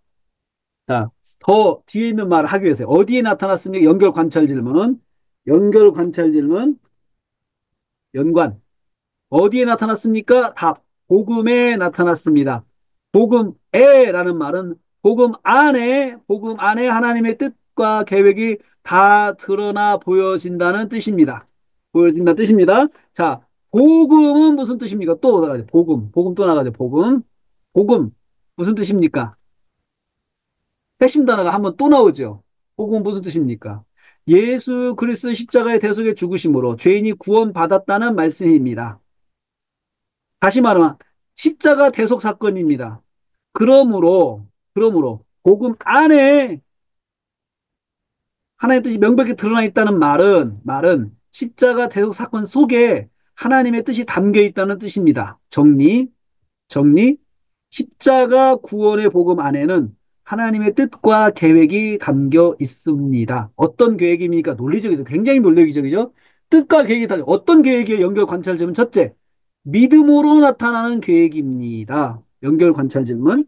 자, 더 뒤에 있는 말을 하기 위해서 어디에 나타났습니까? 연결 관찰 질문, 연관. 어디에 나타났습니까? 답. 복음에 나타났습니다. 복음에라는 말은 복음 안에 하나님의 뜻과 계획이 다 드러나 보여진다는 뜻입니다. 보여진다는 뜻입니다. 자, 복음은 무슨 뜻입니까? 또 나가죠. 복음 또 나가죠. 복음 무슨 뜻입니까? 핵심 단어가 한번 또 나오죠. 복음은 무슨 뜻입니까? 예수 그리스도 십자가의 대속의 죽으심으로 죄인이 구원받았다는 말씀입니다. 다시 말하면 십자가 대속 사건입니다. 그러므로 복음 안에 하나님의 뜻이 명백히 드러나 있다는 말은 십자가 대속 사건 속에 하나님의 뜻이 담겨 있다는 뜻입니다. 정리. 십자가 구원의 복음 안에는 하나님의 뜻과 계획이 담겨 있습니다. 어떤 계획입니까? 논리적이죠. 굉장히 논리적이죠. 뜻과 계획이 달려. 어떤 계획이에요? 연결 관찰 질문 첫째. 믿음으로 나타나는 계획입니다. 연결 관찰 질문.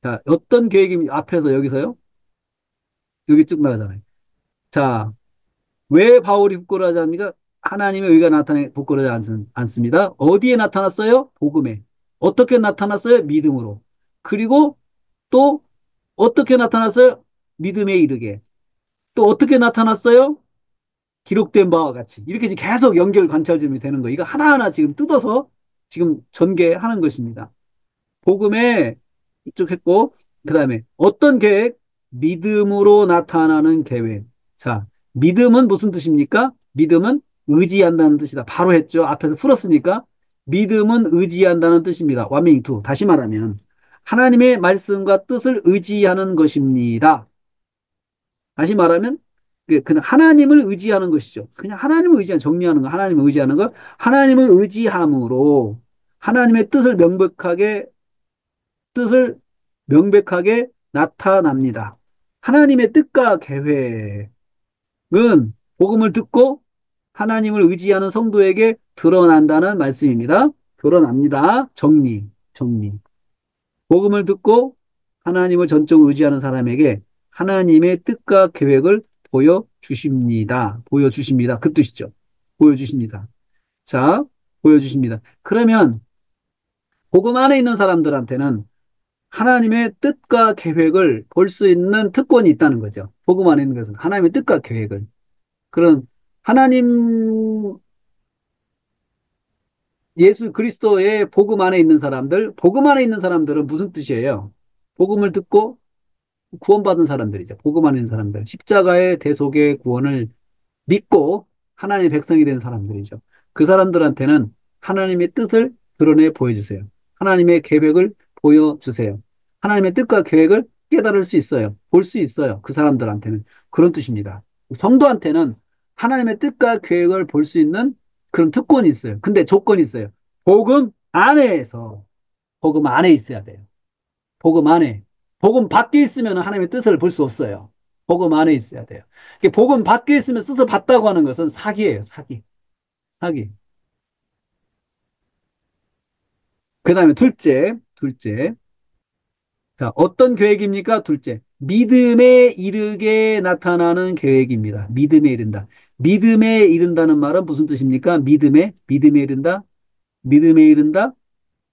자, 어떤 계획입니까? 앞에서 여기서요. 여기 쭉 나가잖아요. 자, 왜 바울이 부끄러워하지 않습니까? 하나님의 의가 부끄러워하지 않습니다. 어디에 나타났어요? 복음에. 어떻게 나타났어요? 믿음으로. 그리고 또 어떻게 나타났어요? 믿음에 이르게. 또 어떻게 나타났어요? 기록된 바와 같이. 이렇게 지금 계속 연결 관찰점이 되는 거. 이거 하나하나 지금 뜯어서 지금 전개하는 것입니다. 복음에 이쪽 했고, 그 다음에 어떤 계획? 믿음으로 나타나는 계획. 자, 믿음은 무슨 뜻입니까? 믿음은 의지한다는 뜻이다. 바로 했죠. 앞에서 풀었으니까. 믿음은 의지한다는 뜻입니다. 완명이 투. 다시 말하면, 하나님의 말씀과 뜻을 의지하는 것입니다. 다시 말하면, 그냥 하나님을 의지하는 것이죠. 그냥 하나님을 의지하는, 정리하는 거, 하나님을 의지하는 것, 하나님을 의지함으로 하나님의 뜻을 명백하게 나타납니다. 하나님의 뜻과 계획은 복음을 듣고 하나님을 의지하는 성도에게 드러난다는 말씀입니다. 드러납니다. 정리. 복음을 듣고 하나님을 전적으로 의지하는 사람에게 하나님의 뜻과 계획을 보여주십니다. 보여주십니다. 그 뜻이죠. 보여주십니다. 자, 보여주십니다. 그러면 복음 안에 있는 사람들한테는 하나님의 뜻과 계획을 볼 수 있는 특권이 있다는 거죠. 복음 안에 있는 것은 하나님의 뜻과 계획을. 그런 하나님 예수 그리스도의 복음 안에 있는 사람들, 복음 안에 있는 사람들은 무슨 뜻이에요? 복음을 듣고 구원받은 사람들이죠. 복음 안에 있는 사람들. 십자가의 대속의 구원을 믿고 하나님의 백성이 된 사람들이죠. 그 사람들한테는 하나님의 뜻을 드러내 보여주세요. 하나님의 계획을 보여주세요. 하나님의 뜻과 계획을 깨달을 수 있어요. 볼 수 있어요. 그 사람들한테는. 그런 뜻입니다. 성도한테는 하나님의 뜻과 계획을 볼 수 있는 그런 특권이 있어요. 근데 조건이 있어요. 복음 안에서, 복음 안에 있어야 돼요. 복음 안에. 복음 밖에 있으면 하나님의 뜻을 볼 수 없어요. 복음 안에 있어야 돼요. 복음 밖에 있으면 뜻을 봤다고 하는 것은 사기예요, 사기. 사기. 그 다음에 둘째. 자, 어떤 계획입니까? 둘째. 믿음에 이르게 나타나는 계획입니다. 믿음에 이른다. 믿음에 이른다는 말은 무슨 뜻입니까? 믿음에 이른다. 믿음에 이른다.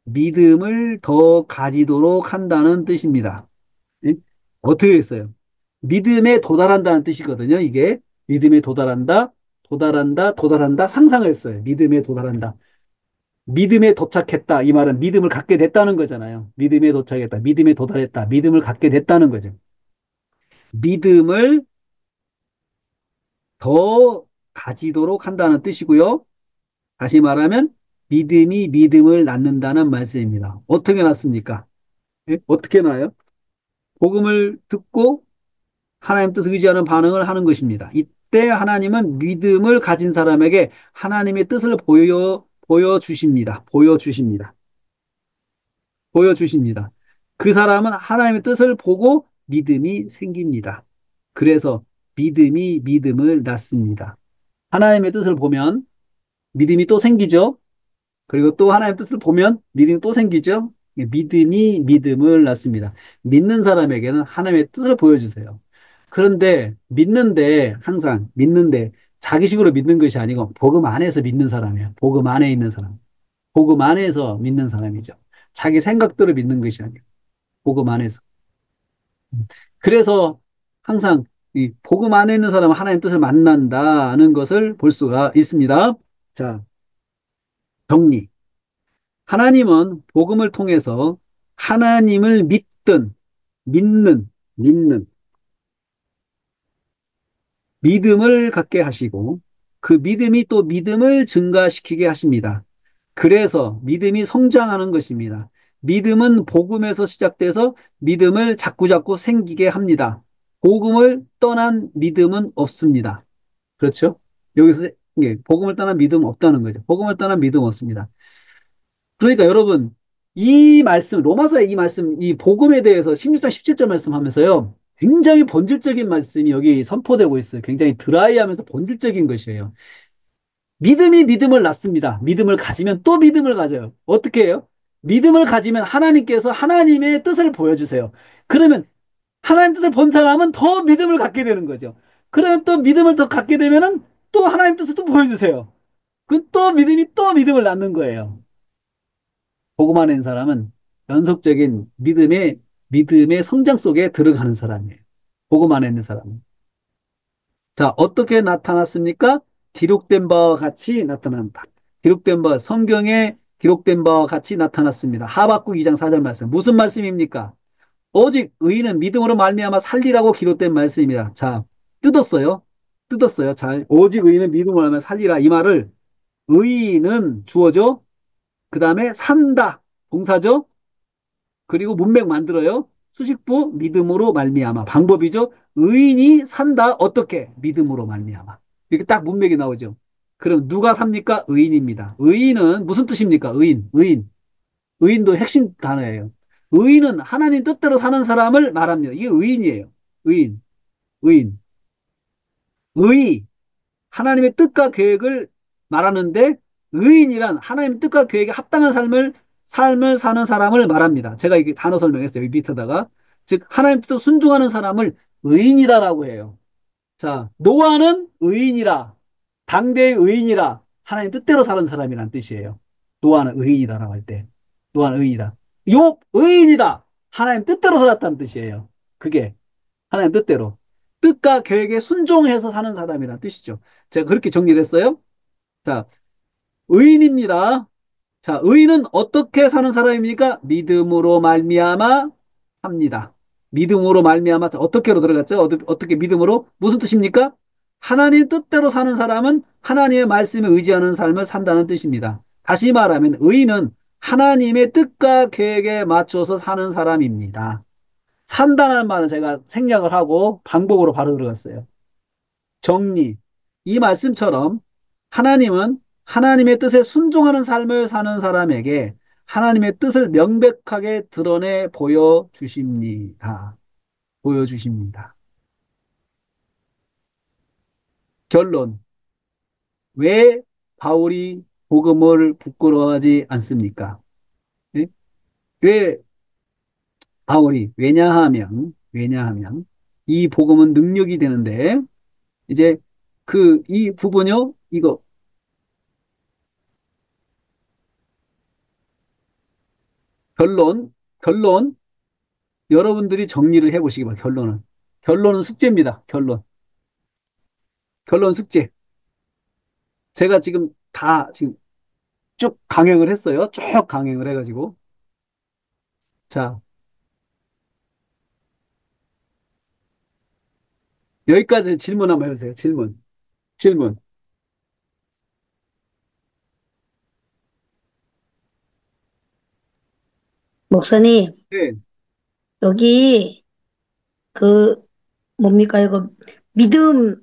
믿음을 더 가지도록 한다는 뜻입니다. 예? 어떻게 했어요? 믿음에 도달한다는 뜻이거든요. 이게 믿음에 도달한다, 상상을 했어요. 믿음에 도달한다. 믿음에 도착했다. 이 말은 믿음을 갖게 됐다는 거잖아요. 믿음에 도착했다. 믿음에 도달했다. 믿음을 갖게 됐다는 거죠. 믿음을 더 가지도록 한다는 뜻이고요. 다시 말하면 믿음이 믿음을 낳는다는 말씀입니다. 어떻게 낳습니까? 예? 어떻게 낳아요? 복음을 듣고 하나님 뜻을 의지하는 반응을 하는 것입니다. 이때 하나님은 믿음을 가진 사람에게 하나님의 뜻을 보여주십니다. 보여주십니다. 그 사람은 하나님의 뜻을 보고 믿음이 생깁니다. 그래서 믿음이 믿음을 낳습니다. 하나님의 뜻을 보면 믿음이 또 생기죠. 그리고 또 하나님의 뜻을 보면 믿음이 또 생기죠. 믿음이 믿음을 낳습니다. 믿는 사람에게는 하나님의 뜻을 보여주세요. 그런데 항상 믿는데 자기식으로 믿는 것이 아니고 복음 안에서 믿는 사람이에요. 복음 안에 있는 사람. 복음 안에서 믿는 사람이죠. 자기 생각대로 믿는 것이 아니고 복음 안에서. 그래서 항상 이 복음 안에 있는 사람은 하나님 뜻을 만난다는 것을 볼 수가 있습니다. 자, 정리. 하나님은 복음을 통해서 하나님을 믿는 믿음을 갖게 하시고 그 믿음이 또 믿음을 증가시키게 하십니다. 그래서 믿음이 성장하는 것입니다. 믿음은 복음에서 시작돼서 믿음을 자꾸자꾸 생기게 합니다. 복음을 떠난 믿음은 없습니다. 그렇죠? 여기서 복음을 떠난 믿음 없다는 거죠. 복음을 떠난 믿음 없습니다. 그러니까 여러분, 이 말씀, 로마서의 이 말씀, 이 복음에 대해서 16장 17절 말씀하면서요. 굉장히 본질적인 말씀이 여기 선포되고 있어요. 굉장히 드라이하면서 본질적인 것이에요. 믿음이 믿음을 낳습니다. 믿음을 가지면 또 믿음을 가져요. 어떻게 해요? 믿음을 가지면 하나님께서 하나님의 뜻을 보여주세요. 그러면 하나님 뜻을 본 사람은 더 믿음을 갖게 되는 거죠. 그러면 또 믿음을 더 갖게 되면은 또 하나님 뜻을 또 보여주세요. 그 또 믿음이 또 믿음을 낳는 거예요. 복음 안에 있는 사람은 연속적인 믿음의 성장 속에 들어가는 사람이에요. 복음 안에 있는 사람은. 자, 어떻게 나타났습니까? 기록된 바와 같이 나타난다. 성경에 기록된 바와 같이 나타났습니다. 하박국 2장 4절 말씀. 무슨 말씀입니까? 오직 의인은 믿음으로 말미암아 살리라고 기록된 말씀입니다. 자, 뜯었어요. 뜯었어요. 잘. 오직 의인은 믿음으로 말미암아 살리라. 이 말을 의인은 주어죠. 그 다음에 산다. 동사죠. 그리고 문맥 만들어요. 수식부 믿음으로 말미암아. 방법이죠. 의인이 산다. 어떻게? 믿음으로 말미암아. 이렇게 딱 문맥이 나오죠. 그럼 누가 삽니까? 의인입니다. 의인은 무슨 뜻입니까? 의인. 의인도 핵심 단어예요. 의인은 하나님 뜻대로 사는 사람을 말합니다. 이게 의인이에요. 의인. 의인. 의. 하나님의 뜻과 계획을 말하는데 의인이란 하나님의 뜻과 계획에 합당한 삶을 사는 사람을 말합니다. 제가 이게 단어 설명했어요. 여기 밑에다가. 즉, 하나님 뜻을 순종하는 사람을 의인이다라고 해요. 자, 노아는 의인이라, 당대의 의인이라, 하나님 뜻대로 사는 사람이란 뜻이에요. 노아는 의인이다라고 할 때. 노아는 의인이다. 욥, 의인이다. 하나님 뜻대로 살았다는 뜻이에요. 그게. 하나님 뜻대로. 뜻과 계획에 순종해서 사는 사람이란 뜻이죠. 제가 그렇게 정리를 했어요. 자, 의인입니다. 자, 의인은 어떻게 사는 사람입니까? 믿음으로 말미암아 삽니다. 믿음으로 말미암아 어떻게로 들어갔죠? 어떻게 믿음으로? 무슨 뜻입니까? 하나님 뜻대로 사는 사람은 하나님의 말씀에 의지하는 삶을 산다는 뜻입니다. 다시 말하면 의인은 하나님의 뜻과 계획에 맞춰서 사는 사람입니다. 산다는 말은 제가 생략을 하고 방법으로 바로 들어갔어요. 정리. 이 말씀처럼 하나님은 하나님의 뜻에 순종하는 삶을 사는 사람에게 하나님의 뜻을 명백하게 드러내 보여주십니다. 보여주십니다. 결론. 왜 바울이 복음을 부끄러워하지 않습니까? 예? 왜 왜냐하면 이 복음은 능력이 되는데 이제 이 부분요, 이거 결론, 여러분들이 정리를 해보시기 바랍니다. 결론은 숙제입니다. 결론 숙제. 제가 지금 쭉 강행을 했어요. 쭉 강행을 해가지고. 자, 여기까지 질문 한번 해보세요. 질문. 목사님, 네, 여기, 그, 뭡니까, 이거, 믿음,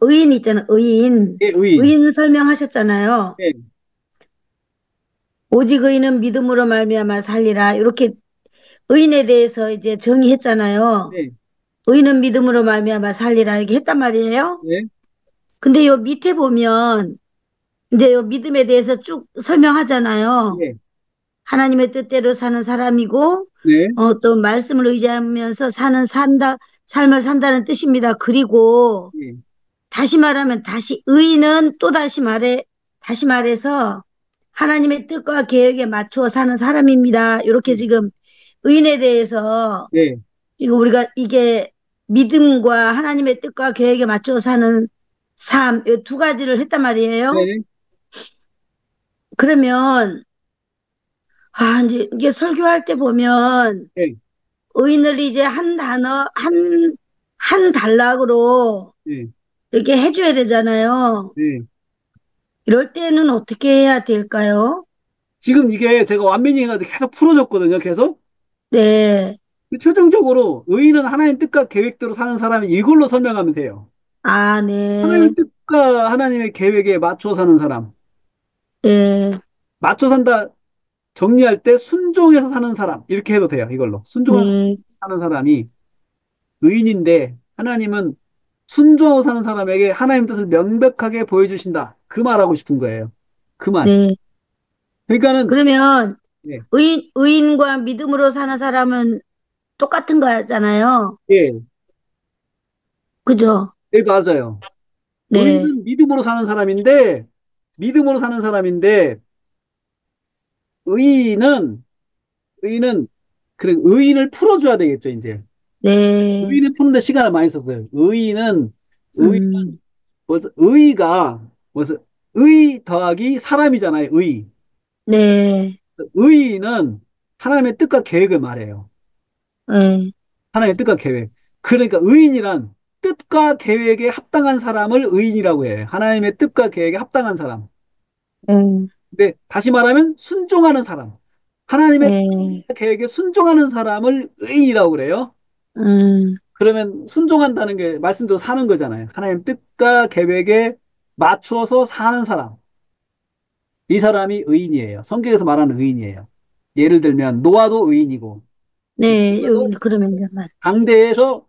의인 있잖아, 의인. 예, 의인. 의인 설명하셨잖아요. 네, 오직 의인은 믿음으로 말미암아 살리라. 이렇게 의인에 대해서 이제 정의했잖아요. 네, 의인은 믿음으로 말미암아 살리라. 이렇게 했단 말이에요. 네, 근데 요 밑에 보면, 이제 요 믿음에 대해서 쭉 설명하잖아요. 네, 하나님의 뜻대로 사는 사람이고, 네, 또 말씀을 의지하면서 삶을 산다는 뜻입니다. 그리고 네, 다시 말하면 의인은 또 다시 말해서 하나님의 뜻과 계획에 맞추어 사는 사람입니다. 이렇게 지금 의인에 대해서 네, 지금 우리가 이게 믿음과 하나님의 뜻과 계획에 맞추어 사는 삶, 이 두 가지를 했단 말이에요. 네, 그러면, 이제 이게 설교할 때 보면 네, 의인을 이제 한 단락으로 네, 이렇게 해줘야 되잖아요. 네. 이럴 때는 어떻게 해야 될까요? 지금 이게 제가 완면이 해가지고 계속 풀어줬거든요. 계속. 네. 최종적으로 의인은 하나님 뜻과 계획대로 사는 사람이 이걸로 설명하면 돼요. 아, 네. 하나님 뜻과 하나님의 계획에 맞춰 사는 사람. 네. 맞춰 산다 정리할 때 순종해서 사는 사람. 이렇게 해도 돼요. 이걸로. 순종해서 네. 사는 사람이 의인인데 하나님은 순종하고 사는 사람에게 하나님 뜻을 명백하게 보여주신다. 그 말하고 싶은 거예요. 그 말. 네. 그러니까는 그러면 예, 의인과 믿음으로 사는 사람은 똑같은 거잖아요. 예, 그죠? 네, 맞아요. 네, 의인은 믿음으로 사는 사람인데, 믿음으로 사는 사람인데, 의인은, 의인은, 그래, 의인을 풀어줘야 되겠죠, 이제. 네, 의인을 푸는데 시간을 많이 썼어요. 의인, 음, 벌써, 의가, 벌써, 의 더하기 사람이잖아요, 의. 네, 의인은 하나님의 뜻과 계획을 말해요. 네, 하나님의 뜻과 계획. 그러니까 의인이란 뜻과 계획에 합당한 사람을 의인이라고 해요. 하나님의 뜻과 계획에 합당한 사람. 네, 근데 다시 말하면 순종하는 사람. 하나님의 네, 계획에 순종하는 사람을 의인이라고 그래요. 음, 그러면 순종한다는 게 말씀대로 사는 거잖아요. 하나님 뜻과 계획에 맞추어서 사는 사람. 이 사람이 의인이에요. 성경에서 말하는 의인이에요. 예를 들면 노아도 의인이고 네, 노아도 여기 그러면 이제 맞지. 강대에서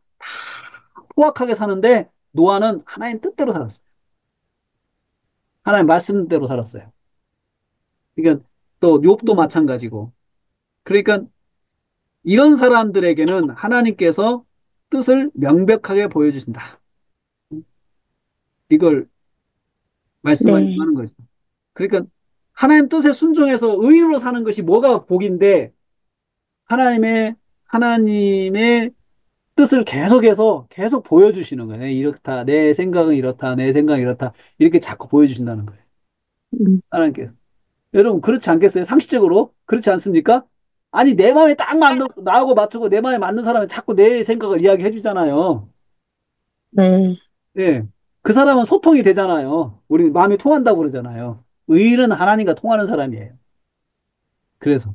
포악하게 사는데 노아는 하나님 뜻대로 살았어요. 하나님 말씀대로 살았어요. 그러니까 또 욥도 음, 마찬가지고. 그러니까 이런 사람들에게는 하나님께서 뜻을 명백하게 보여주신다. 이걸 말씀하려고 네, 하는 거죠. 그러니까 하나님 뜻에 순종해서 의로 사는 것이 뭐가 복인데 하나님의 뜻을 계속해서 계속 보여주시는 거예요. 이렇다. 내 생각은 이렇다. 내 생각은 이렇다. 이렇게 자꾸 보여주신다는 거예요. 음, 하나님께서. 여러분 그렇지 않겠어요? 상식적으로 그렇지 않습니까? 아니 내 마음에 딱 맞는 나하고 맞추고 내 마음에 맞는 사람이 자꾸 내 생각을 이야기해 주잖아요. 네, 예. 그 사람은 소통이 되잖아요. 우리 마음이 통한다고 그러잖아요. 의인은 하나님과 통하는 사람이에요. 그래서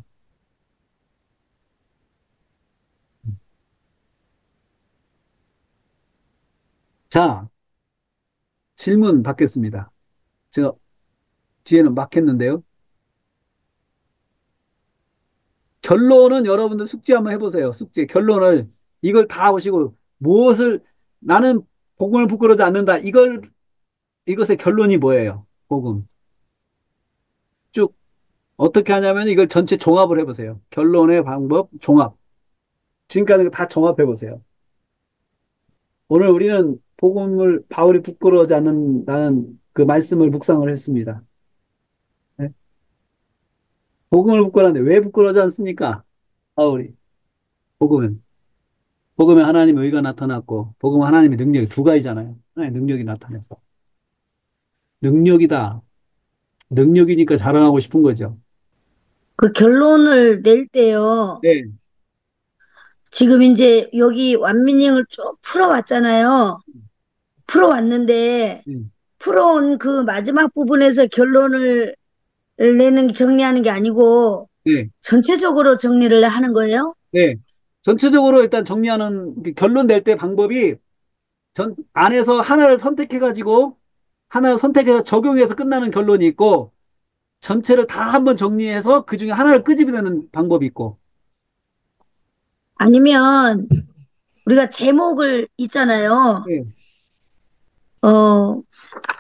자, 질문 받겠습니다. 제가 뒤에는 막혔는데요. 결론은 여러분들 숙제 한번 해보세요. 숙제. 결론을 이걸 다 보시고 무엇을 나는 복음을 부끄러워하지 않는다. 이것의 결론이 뭐예요? 복음. 쭉 어떻게 하냐면 이걸 전체 종합을 해보세요. 결론의 방법 종합. 지금까지 다 종합해 보세요. 오늘 우리는 복음을 바울이 부끄러워하지 않는다는 그 말씀을 묵상을 했습니다. 네? 복음을 부끄러워하는데 왜 부끄러워하지 않습니까? 바울이 복음은 복음에 하나님의 의가 나타났고 복음은 하나님의 능력이 두 가지잖아요. 하나님의 능력이 나타나서 능력이다. 능력이니까 자랑하고 싶은 거죠. 그 결론을 낼 때요. 네, 지금 이제 여기 완민형을 쭉 풀어왔잖아요. 풀어왔는데, 네, 풀어온 그 마지막 부분에서 결론을 내는, 정리하는 게 아니고, 네, 전체적으로 정리를 하는 거예요? 네. 전체적으로 일단 정리하는 그 결론 낼 때 방법이 안에서 하나를 선택해서 적용해서 끝나는 결론이 있고, 전체를 다 한번 정리해서 그 중에 하나를 끄집어내는 방법이 있고, 아니면, 우리가 제목을 있잖아요. 네, 어,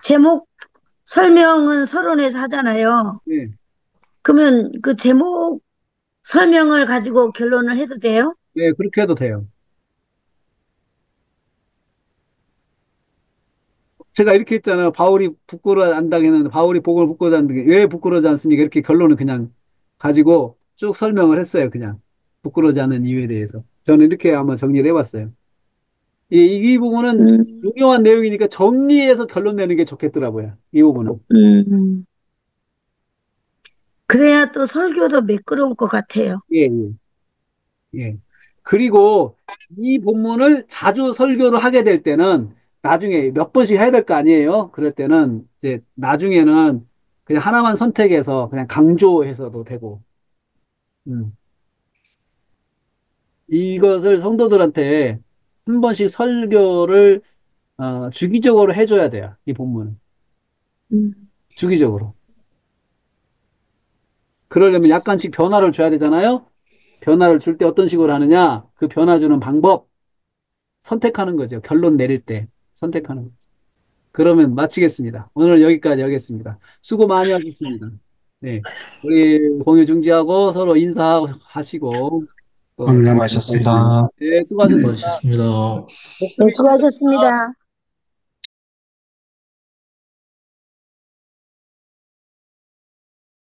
제목 설명은 서론에서 하잖아요. 네, 그러면 그 제목 설명을 가지고 결론을 해도 돼요? 네, 그렇게 해도 돼요. 제가 이렇게 했잖아요. 바울이 부끄러워 한다고 했는데, 바울이 복음을 부끄러워하지 않는 게 왜 부끄러워하지 않습니까? 이렇게 결론을 그냥 가지고 쭉 설명을 했어요. 그냥. 부끄러워하지 않는 이유에 대해서. 저는 이렇게 한번 정리를 해봤어요. 이 부분은 음, 중요한 내용이니까 정리해서 결론 내는 게 좋겠더라고요. 이 부분은. 음. 그래야 또 설교도 매끄러울 것 같아요. 예, 예, 예. 그리고 이 본문을 자주 설교를 하게 될 때는 나중에 몇 번씩 해야 될 거 아니에요? 그럴 때는 이제 나중에는 그냥 하나만 선택해서 그냥 강조해서도 되고, 음. 이것을 성도들한테 한 번씩 설교를 주기적으로 해줘야 돼요. 이 본문은. 음, 주기적으로. 그러려면 약간씩 변화를 줘야 되잖아요? 변화를 줄 때 어떤 식으로 하느냐? 그 변화 주는 방법, 선택하는 거죠. 결론 내릴 때 선택하는 거. 그러면 마치겠습니다. 오늘 여기까지 하겠습니다. 수고 많이 하셨습니다. 네. 우리 공유 중지하고 서로 인사하시고, 또, 고생하셨습니다. 예, 수고하셨습니다. 수고하셨습니다. 네, 목숨이 시작됩니다. 수고하셨습니다.